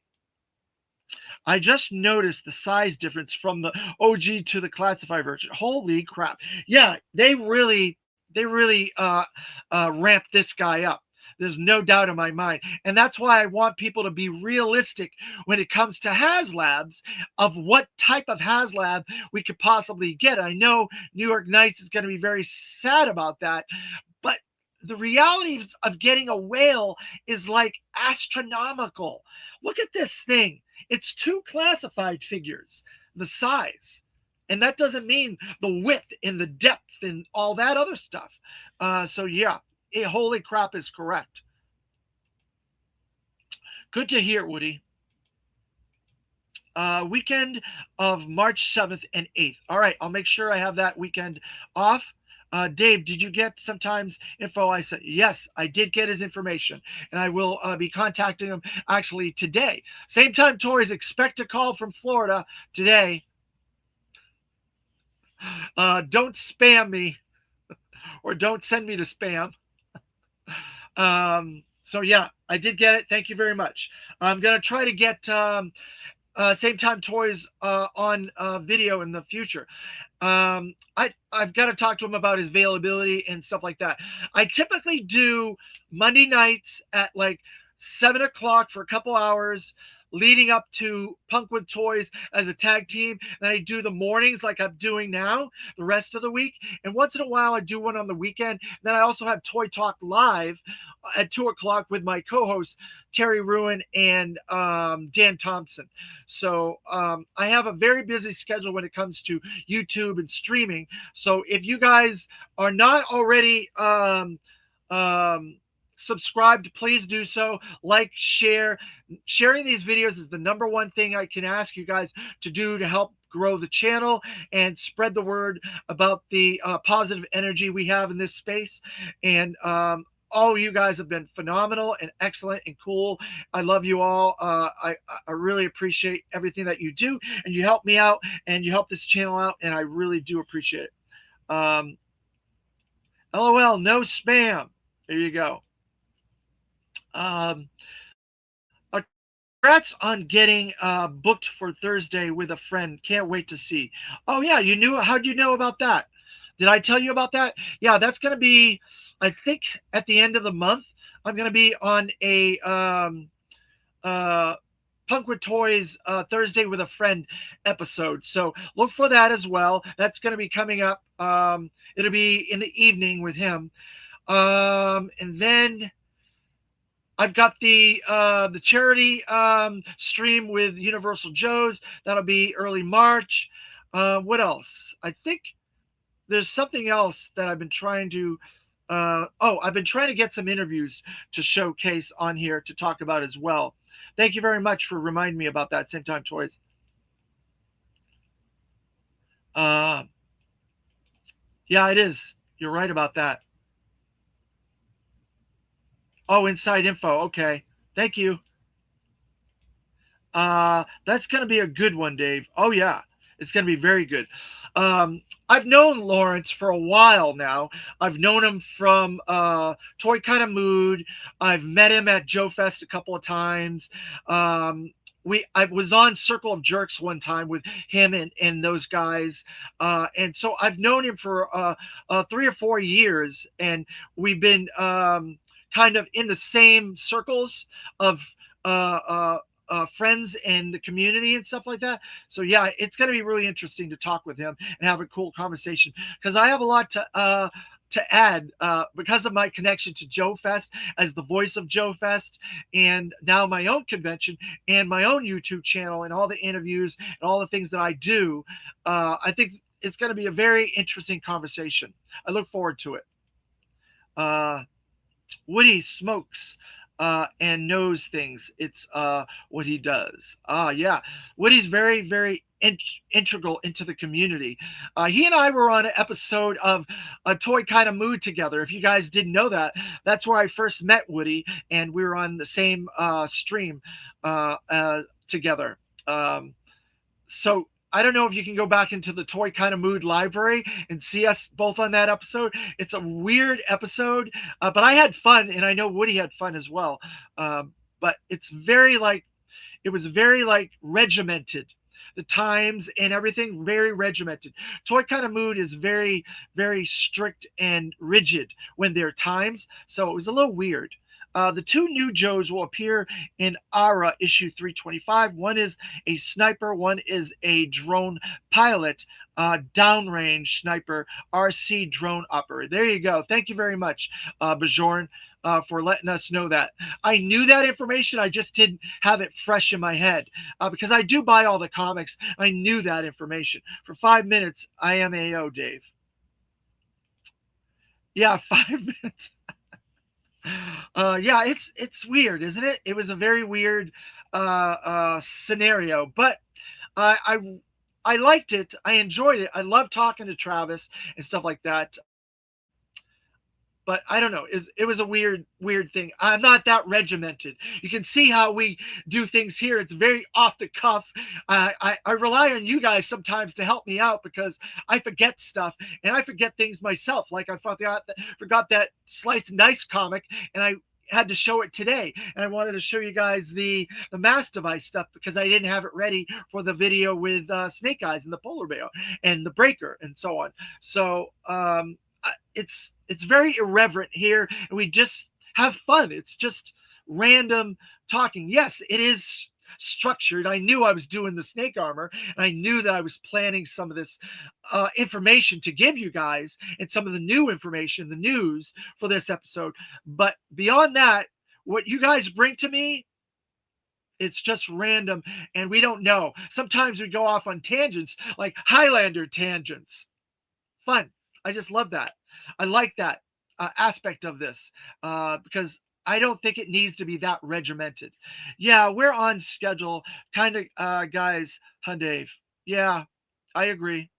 I just noticed the size difference from the OG to the classified version. Holy crap! Yeah, they really ramped this guy up. There's no doubt in my mind, and that's why I want people to be realistic when it comes to HasLabs of what type of HasLab we could possibly get. I know New York Knights is going to be very sad about that, but the reality of getting a whale is like astronomical. Look at this thing. It's two classified figures, the size. And that doesn't mean the width and the depth and all that other stuff. So, yeah, holy crap is correct. Good to hear, Woody. Weekend of March 7th and 8th. All right, I'll make sure I have that weekend off. Dave, did you get sometimes info? I said, yes, I did get his information, and I will be contacting him actually today. Same time, Toys, expect a call from Florida today. Don't spam me or don't send me to spam. So, yeah, I did get it. Thank you very much. I'm going to try to get Same Time Toys on video in the future. I've got to talk to him about his availability and stuff like that. I typically do Monday nights at like 7 o'clock for a couple hours leading up to Punk with Toys as a tag team. And I do the mornings like I'm doing now, the rest of the week. And once in a while, I do one on the weekend. Then I also have Toy Talk Live at 2 o'clock with my co-hosts, Terry Ruin and Dan Thompson. So I have a very busy schedule when it comes to YouTube and streaming. So if you guys are not already subscribed, please do so. Like, share. Sharing these videos is the number one thing I can ask you guys to do to help grow the channel and spread the word about the positive energy we have in this space. And all you guys have been phenomenal and excellent and cool. I love you all. I really appreciate everything that you do, and you help me out and you help this channel out, and I really do appreciate it. LOL, no spam. There you go. Congrats on getting booked for Thursday with a friend. Can't wait to see. Oh yeah, you knew? How'd you know about that? Did I tell you about that? Yeah, that's going to be, I think, at the end of the month. I'm going to be on a Punk with Toys Thursday with a friend episode. So look for that as well. That's going to be coming up. It'll be in the evening with him. And then I've got the charity stream with Universal Joe's. That'll be early March. What else? I think there's something else that I've been trying to I've been trying to get some interviews to showcase on here to talk about as well. Thank you very much for reminding me about that. Same Time Toys. Yeah, it is. You're right about that. Oh, inside info. Okay. Thank you. That's going to be a good one, Dave. Oh, yeah. It's going to be very good. I've known Lawrence for a while now. I've known him from Toy Kind of Mood. I've met him at Joe Fest a couple of times. I was on Circle of Jerks one time with him and those guys. And so I've known him for 3 or 4 years. And we've been kind of in the same circles of friends and the community and stuff like that. So yeah, it's going to be really interesting to talk with him and have a cool conversation, because I have a lot to add because of my connection to Joe Fest as the voice of Joe Fest, and now my own convention and my own YouTube channel and all the interviews and all the things that I do. I think it's going to be a very interesting conversation. I look forward to it. Woody smokes and knows things. It's what he does. Yeah. Woody's very, very integral into the community. He and I were on an episode of A Toy Kind of Mood together. If you guys didn't know that, that's where I first met Woody, and we were on the same stream together. Um, so I don't know if you can go back into the Toy Kind of Mood library and see us both on that episode. It's a weird episode, but I had fun, and I know Woody had fun as well. But it's very like it was very like regimented. The times and everything very regimented. Toy Kind of Mood is very, very strict and rigid when there are times, so it was a little weird. The two new Joes will appear in ARA issue 325. One is a sniper, one is a drone pilot, downrange sniper, RC drone operator. There you go. Thank you very much, Bajorn, for letting us know that. I knew that information, I just didn't have it fresh in my head because I do buy all the comics. I knew that information. For 5 minutes, I am AO, Dave. Yeah, 5 minutes. Yeah, it's weird, isn't it? It was a very weird scenario, but I liked it. I enjoyed it. I love talking to Travis and stuff like that. But I don't know. It was a weird thing. I'm not that regimented. You can see how we do things here. It's very off the cuff. I rely on you guys sometimes to help me out because I forget stuff and I forget things myself. Like I forgot that Slice and Dice comic, and I had to show it today, and I wanted to show you guys the mass device stuff because I didn't have it ready for the video with Snake Eyes and the polar bear and the breaker and so on. So it's very irreverent here, and we just have fun. It's just random talking. Yes, it is structured. I knew I was doing the snake armor, and I knew that I was planning some of this information to give you guys and some of the new information, the news for this episode. But beyond that, what you guys bring to me, it's just random, and we don't know. Sometimes we go off on tangents, like Highlander tangents. Fun. I just love that. I like that aspect of this because I don't think it needs to be that regimented. Yeah, we're on schedule, kind of, guys. Hyundai. Yeah, I agree.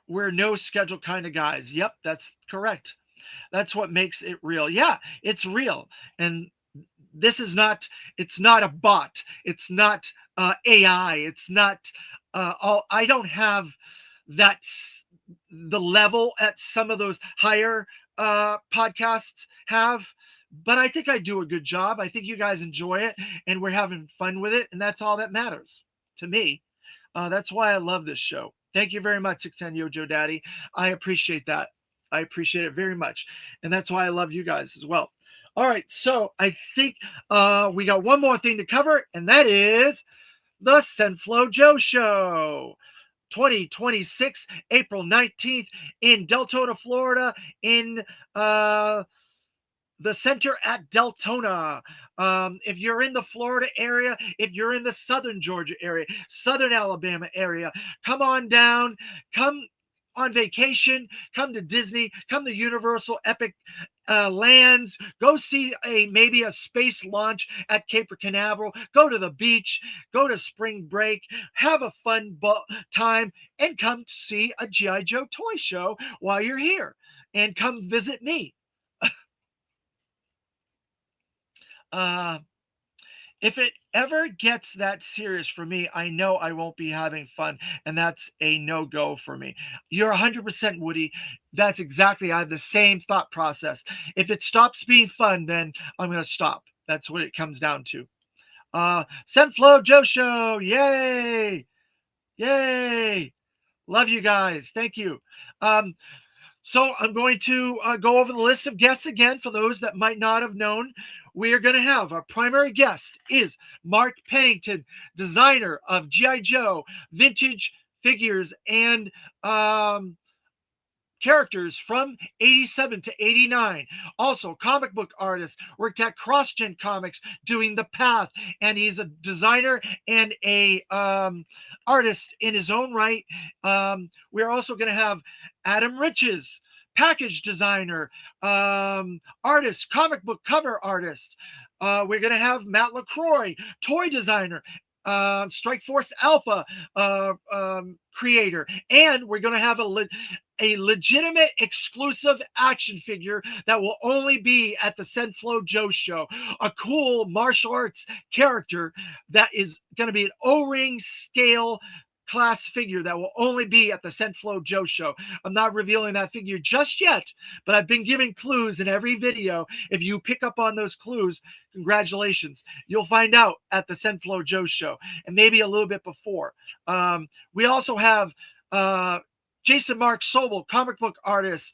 We're no schedule kind of guys. Yep, that's correct. That's what makes it real. Yeah, it's real, and this is not. It's not a bot. It's not AI. It's not all. I don't have that's the level at some of those higher podcasts have, but I think I do a good job. I think you guys enjoy it and we're having fun with it, and that's all that matters to me. That's why I love this show. Thank you very much, 610 Yojo Daddy. I appreciate that. I appreciate it very much, and that's why I love you guys as well. All right, so I think we got one more thing to cover, and that is the cenflojoeshow Show. 2026, April 19th, in Deltona, Florida, in the center at Deltona. If you're in the Florida area, if you're in the southern Georgia area, southern Alabama area, come on down, come on vacation, come to Disney, come to Universal Epic lands, go see maybe a space launch at Cape Canaveral, go to the beach, go to spring break, have a fun time, and come see a G.I. Joe toy show while you're here, and come visit me. If it ever gets that serious for me, I know I won't be having fun, and that's a no-go for me. You're 100% Woody. That's exactly, I have the same thought process. If it stops being fun, then I'm going to stop. That's what it comes down to. cenflojoeshow, yay! Yay! Love you guys. Thank you. So I'm going to go over the list of guests again for those that might not have known. We are going to have our primary guest is Mark Pennington, designer of G.I. Joe, vintage figures, and characters from 87 to 89. Also, comic book artist, worked at CrossGen Comics doing The Path, and he's a designer and a artist in his own right. We're also going to have Adam Riches, package designer, artist, comic book cover artist. We're going to have Matt LaCroix, toy designer, Strike Force Alpha creator, and we're going to have a legitimate exclusive action figure that will only be at the cenflojoeshow show. A cool martial arts character that is going to be an O-ring scale class figure that will only be at the cenflojoeshow show. I'm not revealing that figure just yet, but I've been giving clues in every video. If you pick up on those clues, congratulations. You'll find out at the cenflojoeshow show, and maybe a little bit before. We also have Jason Mark Sobel, comic book artist.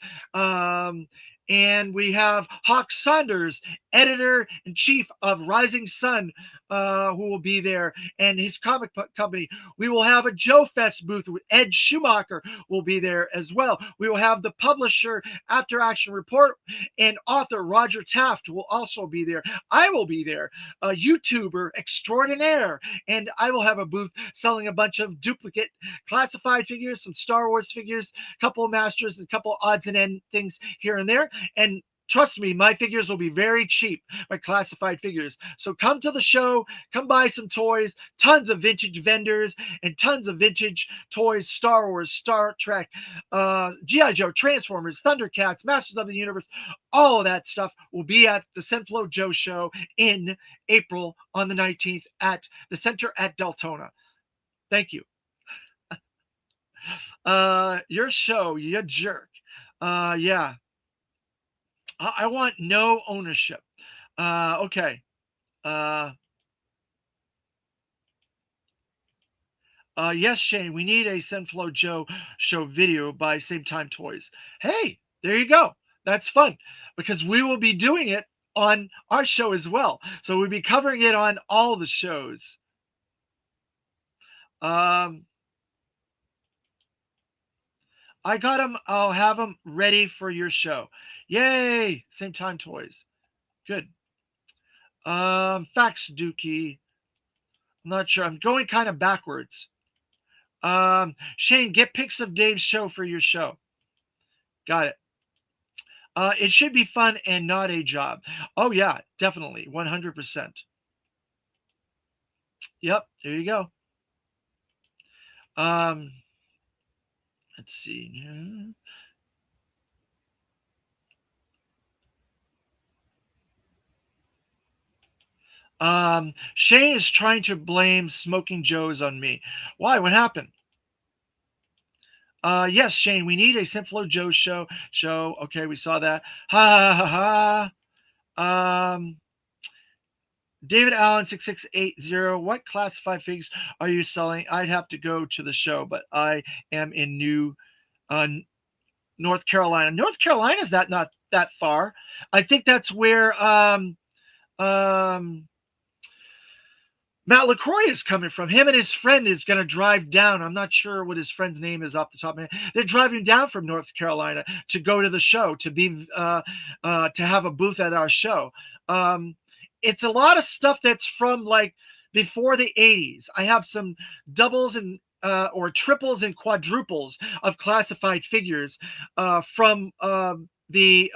And we have Hawk Saunders, editor-in-chief of Rising Sun, who will be there, and his comic company. We will have a Joe Fest booth with Ed Schumacher will be there as well. We will have the publisher After Action Report and author Roger Taft will also be there. I will be there, a YouTuber extraordinaire, and I will have a booth selling a bunch of duplicate classified figures, some Star Wars figures, a couple of Masters, a couple odds and end things here and there. And trust me, my figures will be very cheap, my classified figures. So come to the show, come buy some toys, tons of vintage vendors, and tons of vintage toys, Star Wars, Star Trek, G.I. Joe, Transformers, Thundercats, Masters of the Universe. All of that stuff will be at the cenflojoeshow show in April on the 19th at the Center at Deltona. Thank you. Your show, you jerk. Yeah. I want no ownership. Okay. Yes, Shane, we need a cenflojoeshow show video by Same Time Toys. Hey, there you go. That's fun because we will be doing it on our show as well. So we'll be covering it on all the shows. I got them. I'll have them ready for your show. Yay! Same Time Toys. Good. Facts, Dookie. I'm not sure. I'm going kind of backwards. Shane, get pics of Dave's show for your show. Got it. It should be fun and not a job. Oh, yeah, definitely. 100%. Yep, there you go. Let's see. Shane is trying to blame Smoking Joe's on me. Why? What happened? Yes, Shane, we need a cenflojoeshow show. Okay, we saw that. Ha ha ha ha. David Allen 6680. What classified figs are you selling? I'd have to go to the show, but I am in North Carolina. North Carolina is not that far. I think that's where Matt LaCroix is coming from. Him and his friend is going to drive down. I'm not sure what his friend's name is off the top of my head. They're driving down from North Carolina to go to the show, to be to have a booth at our show. It's a lot of stuff that's from like before the 80s. I have some doubles and or triples and quadruples of classified figures from the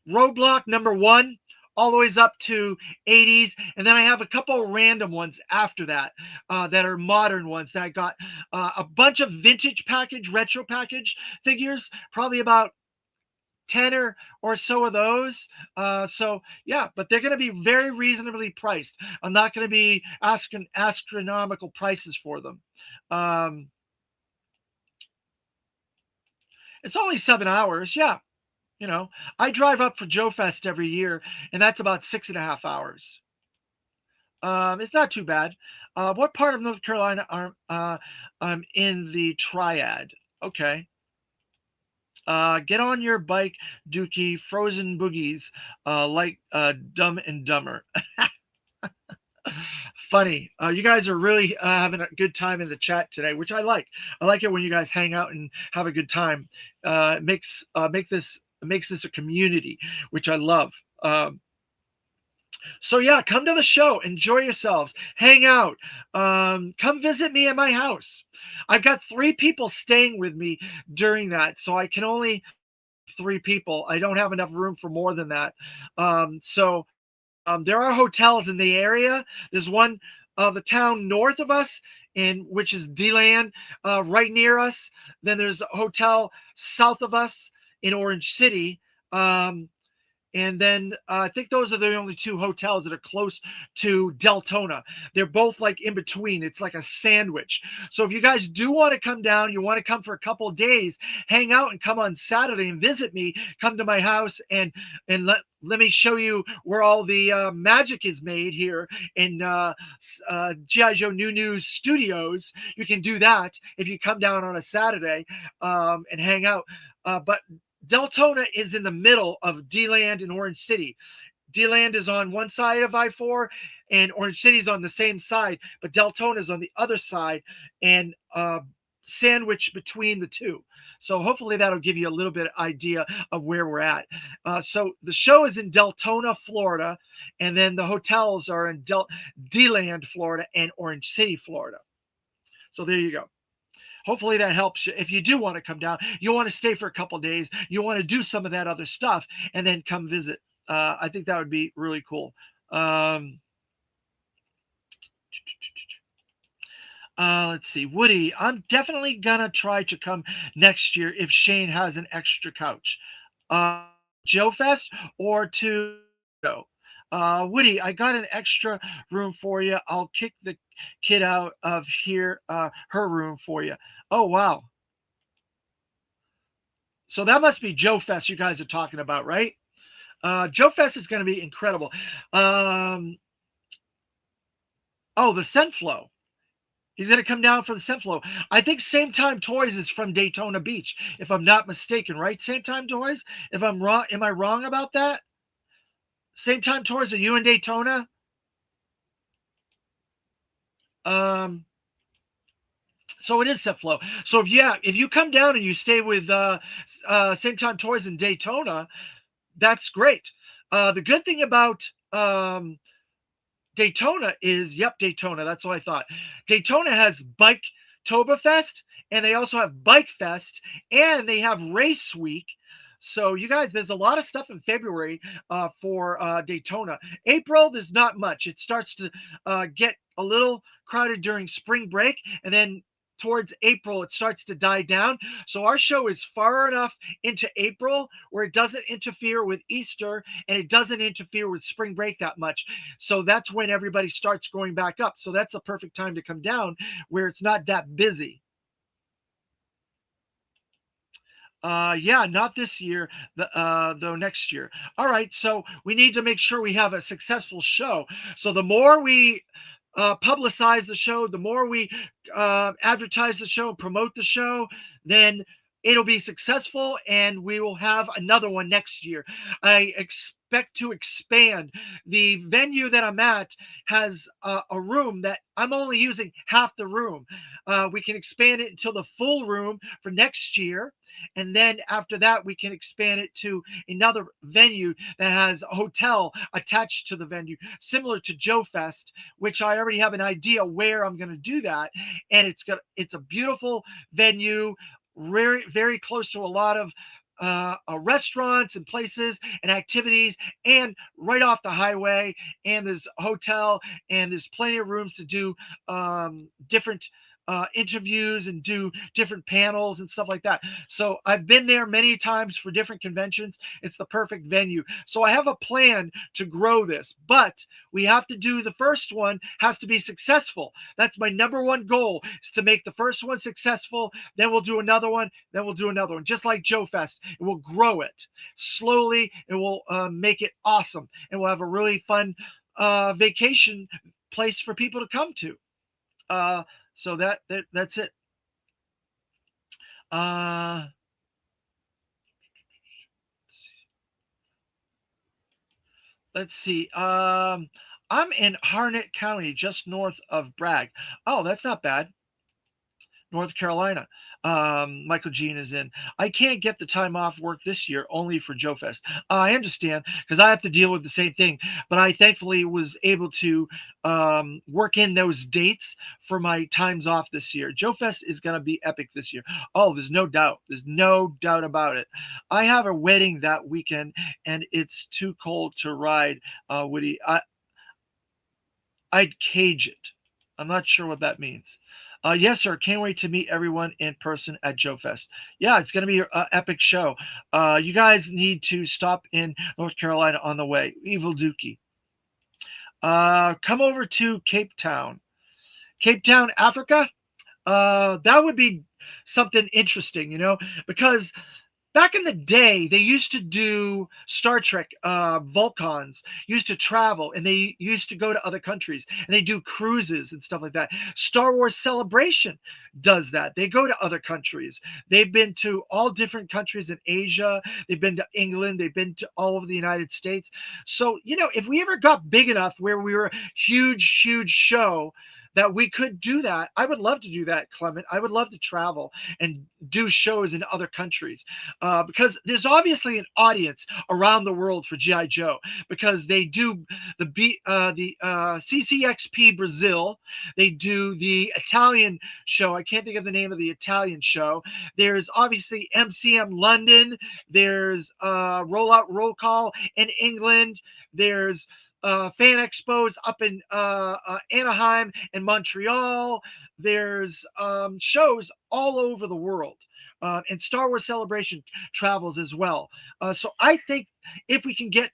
Roadblock #1 all the ways up to 80s, and then I have a couple random ones after that that are modern ones that I got a bunch of vintage package, retro package figures, probably about 10 or so of those. So yeah, but they're going to be very reasonably priced. I'm not going to be asking astronomical prices for them. It's only 7 hours. Yeah. You know, I drive up for Joe Fest every year, and that's about 6.5 hours. It's not too bad. What part of North Carolina I'm in the Triad? Okay. Get on your bike, Dookie. Frozen boogies, like Dumb and Dumber. Funny. You guys are really having a good time in the chat today, which I like. I like it when you guys hang out and have a good time. It makes this a community, which I love. So yeah, come to the show, enjoy yourselves, hang out, come visit me at my house. I've got 3 people staying with me during that, so I can only 3 people. I don't have enough room for more than that. There are hotels in the area. There's one, the town north of us, in which is D-Land, right near us. Then there's a hotel south of us in Orange City. Um, and then I think those are the only 2 hotels that are close to Deltona. They're both like in between. It's like a sandwich. So if you guys do want to come down, you want to come for a couple of days, hang out and come on Saturday and visit me, come to my house and let me show you where all the magic is made here in G.I. Joe New News Studios. You can do that if you come down on a Saturday and hang out. But Deltona is in the middle of D-Land and Orange City. D-Land is on one side of I-4 and Orange City is on the same side, but Deltona is on the other side and sandwiched between the two. So hopefully that'll give you a little bit of idea of where we're at. So the show is in Deltona, Florida, and then the hotels are in D-Land, Florida, and Orange City, Florida. So there you go. Hopefully that helps you. If you do want to come down, you want to stay for a couple days, you want to do some of that other stuff, and then come visit. I think that would be really cool. Let's see, Woody. I'm definitely gonna try to come next year if Shane has an extra couch. Uh, Joe Fest or to go. Woody, I got an extra room for you. I'll kick the kid out of here, her room for you. Oh wow. So that must be Joe Fest you guys are talking about, right? Joe Fest is going to be incredible. Um, oh, the Scentflow. He's going to come down for the Scentflow. I think Same Time Toys is from Daytona Beach, if I'm not mistaken, right? Same Time Toys. If I'm wrong, am I wrong about that? Same Time Toys, are you in Daytona? Um, so it is Scentflow. So if you come down and you stay with Same Time Toys in Daytona, that's great. The good thing about Daytona is, yep, Daytona. That's what I thought. Daytona has Bike Toberfest, and they also have Bike Fest, and they have Race Week. So you guys, there's a lot of stuff in February for Daytona. April, there's not much. It starts to get a little crowded during spring break, and then towards April, it starts to die down. So our show is far enough into April where it doesn't interfere with Easter and it doesn't interfere with spring break that much. So that's when everybody starts going back up. So that's a perfect time to come down where it's not that busy. Yeah, not this year, though next year. All right, so we need to make sure we have a successful show. So the more we publicize the show, the more we advertise the show, promote the show, then it'll be successful and we will have another one next year. I expect to expand. The venue that I'm at has a room that I'm only using half the room. We can expand it until the full room for next year. And then after that, we can expand it to another venue that has a hotel attached to the venue, similar to Joe Fest, which I already have an idea where I'm going to do that. And it's a beautiful venue, very very close to a lot of restaurants and places and activities, and right off the highway. And there's a hotel, and there's plenty of rooms to do different interviews and do different panels and stuff like that. So I've been there many times for different conventions. It's the perfect venue. So I have a plan to grow this, but we have to do the first one has to be successful. That's my number one goal, is to make the first one successful. Then we'll do another one. Then we'll do another one, just like Joe Fest. And we'll grow it slowly, and we'll make it awesome. And we'll have a really fun vacation place for people to come to. Uh, so that's it. Uh, let's see. I'm in Harnett County, just north of Bragg. Oh, that's not bad. North Carolina. Michael Jean is in. I can't get the time off work this year, only for Joe Fest. I understand because I have to deal with the same thing, but I thankfully was able to work in those dates for my times off this year. Joe Fest is going to be epic this year. Oh, there's no doubt. There's no doubt about it. I have a wedding that weekend, and it's too cold to ride, Woody. I'd cage it. I'm not sure what that means. Yes, sir. Can't wait to meet everyone in person at Joe Fest. Yeah, it's going to be an epic show. You guys need to stop in North Carolina on the way. Evil Dookie. Come over to Cape Town. Cape Town, Africa. That would be something interesting, because back in the day, they used to do Star Trek. Vulcans used to travel, and they used to go to other countries, and they do cruises and stuff like that. Star Wars Celebration does that. They go to other countries. They've been to all different countries in Asia. They've been to England. They've been to all over the United States. So, if we ever got big enough where we were a huge, huge show, that we could do that. I would love to do that, Clement. I would love to travel and do shows in other countries, because there's obviously an audience around the world for GI Joe, because they do the CCXP Brazil, they do the Italian show. I can't think of the name of the Italian show. There's obviously MCM London. There's Rollout Roll Call in England. There's fan expos up in Anaheim and Montreal. There's shows all over the world. And Star Wars Celebration travels as well. So I think if we can get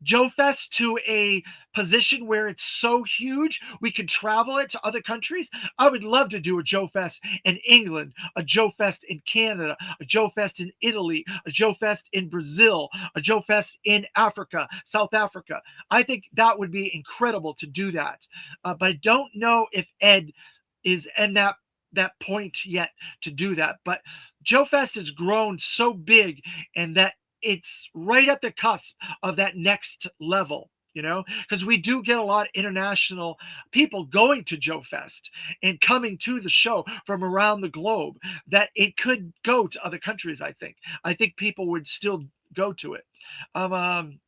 Joe Fest to a position where it's so huge we could travel it to other countries, I would love to do a Joe Fest in England, a Joe Fest in Canada, a Joe Fest in Italy, a Joe Fest in Brazil, a Joe Fest in Africa, South Africa. I think that would be incredible to do that. But I don't know if Ed is in that point yet to do that. But Joe Fest has grown so big, and that it's right at the cusp of that next level, because we do get a lot of international people going to Joe Fest and coming to the show from around the globe, that it could go to other countries. I think people would still go to it.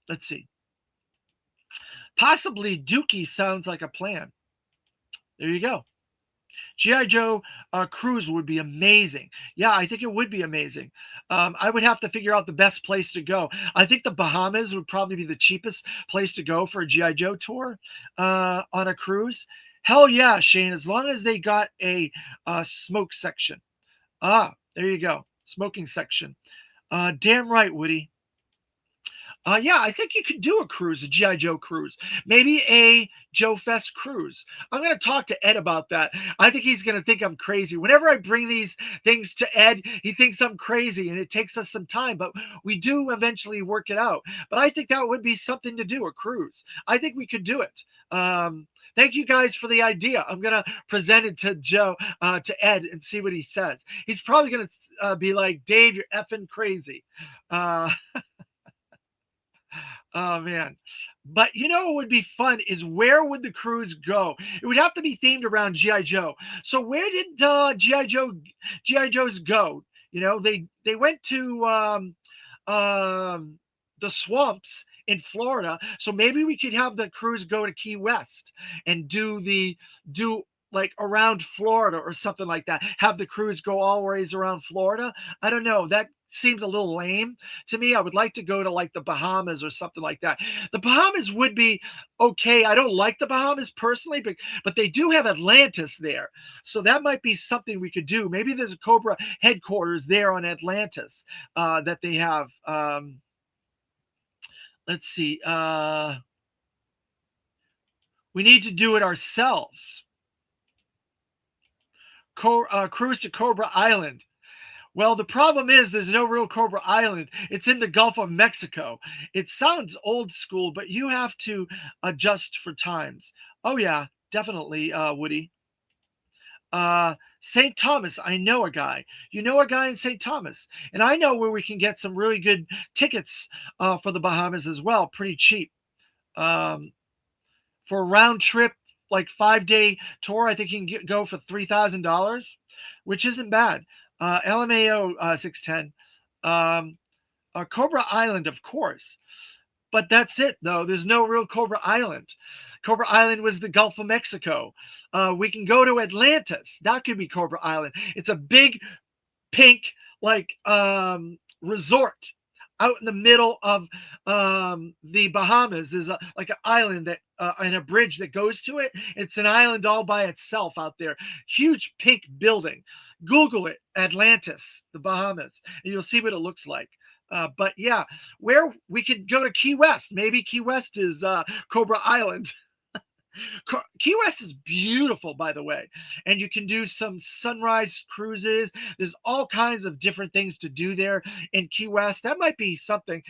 Let's see. Possibly Dookie sounds like a plan. There you go. G.I. Joe cruise would be amazing. Yeah, I think it would be amazing. I would have to figure out the best place to go. I think the Bahamas would probably be the cheapest place to go for a G.I. Joe tour on a cruise. Hell yeah, Shane, as long as they got a smoke section. There you go. Smoking section. Damn right, Woody. Yeah, I think you could do a cruise, a G.I. Joe cruise. Maybe a Joe Fest cruise. I'm going to talk to Ed about that. I think he's going to think I'm crazy. Whenever I bring these things to Ed, he thinks I'm crazy, and it takes us some time, but we do eventually work it out. But I think that would be something to do, a cruise. I think we could do it. Thank you guys for the idea. I'm going to present it to to Ed, and see what he says. He's probably going to be like, Dave, you're effing crazy. Oh man. But what would be fun is, where would the cruise go? It would have to be themed around G.I. Joe. So where did G.I. Joes go? They went to the swamps in Florida. So maybe we could have the cruise go to Key West and do like around Florida or something like that. Have the cruise go all ways around Florida. I don't know. That seems a little lame to me. I would like to go to like the Bahamas or something like that. The Bahamas would be okay. I don't like the Bahamas personally, but they do have Atlantis there. So that might be something we could do. Maybe there's a Cobra headquarters there on Atlantis that they have. Let's see. We need to do it ourselves. Cruise to Cobra Island. Well, the problem is there's no real Cobra Island. It's in the Gulf of Mexico. It sounds old school, but you have to adjust for times. Oh, yeah, definitely, Woody. St. Thomas, I know a guy. You know a guy in St. Thomas. And I know where we can get some really good tickets for the Bahamas as well, pretty cheap. For a round trip, like 5-day tour, I think you can go for $3,000. which isn't bad. LMAO 610. Um, Cobra Island, of course. But that's it, though. There's no real Cobra Island. Cobra Island was the Gulf of Mexico. We can go to Atlantis. That could be Cobra Island. It's a big pink like resort out in the middle of the Bahamas. There's like an island that and a bridge that goes to it. It's an island all by itself out there. Huge pink building. Google it, Atlantis, the Bahamas, and you'll see what it looks like. But yeah, where we could go to Key West. Maybe Key West is Cobra Island. Key West is beautiful, by the way, and you can do some sunrise cruises. There's all kinds of different things to do there in Key West. That might be something.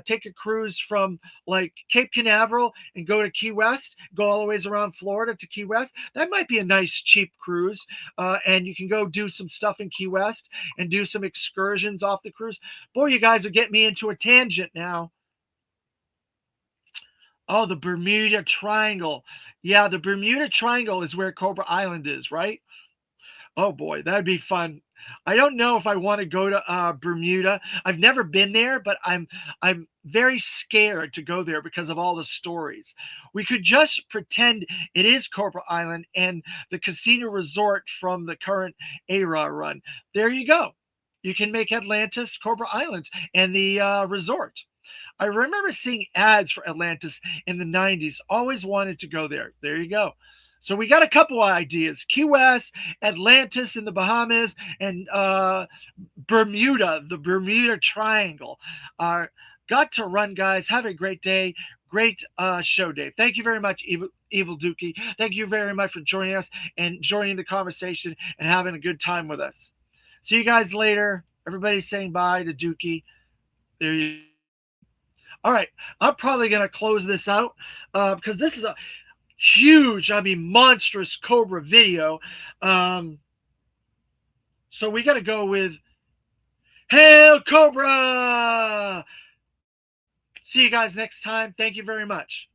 Take a cruise from like Cape Canaveral and go to Key West, go all the ways around Florida to Key West. That might be a nice, cheap cruise, and you can go do some stuff in Key West and do some excursions off the cruise. Boy, you guys are getting me into a tangent now. Oh, the Bermuda Triangle. Yeah, the Bermuda Triangle is where Cobra Island is, right? Oh boy, that'd be fun. I don't know if I want to go to Bermuda. I've never been there, but I'm very scared to go there because of all the stories. We could just pretend it is Cobra Island and the casino resort from the current era run. There you go. You can make Atlantis Cobra Island and the resort. I remember seeing ads for Atlantis in the 90s. Always wanted to go there. There you go. So we got a couple ideas: Key West, Atlantis in the Bahamas, and Bermuda, the Bermuda Triangle. Got to run, guys. Have a great day. Great show, Dave. Thank you very much, Evil Dookie. Thank you very much for joining us and joining the conversation and having a good time with us. See you guys later. Everybody's saying bye to Dookie. There you. All right, I'm probably going to close this out because this is a huge, monstrous Cobra video. So we got to go with Hail Cobra! See you guys next time. Thank you very much.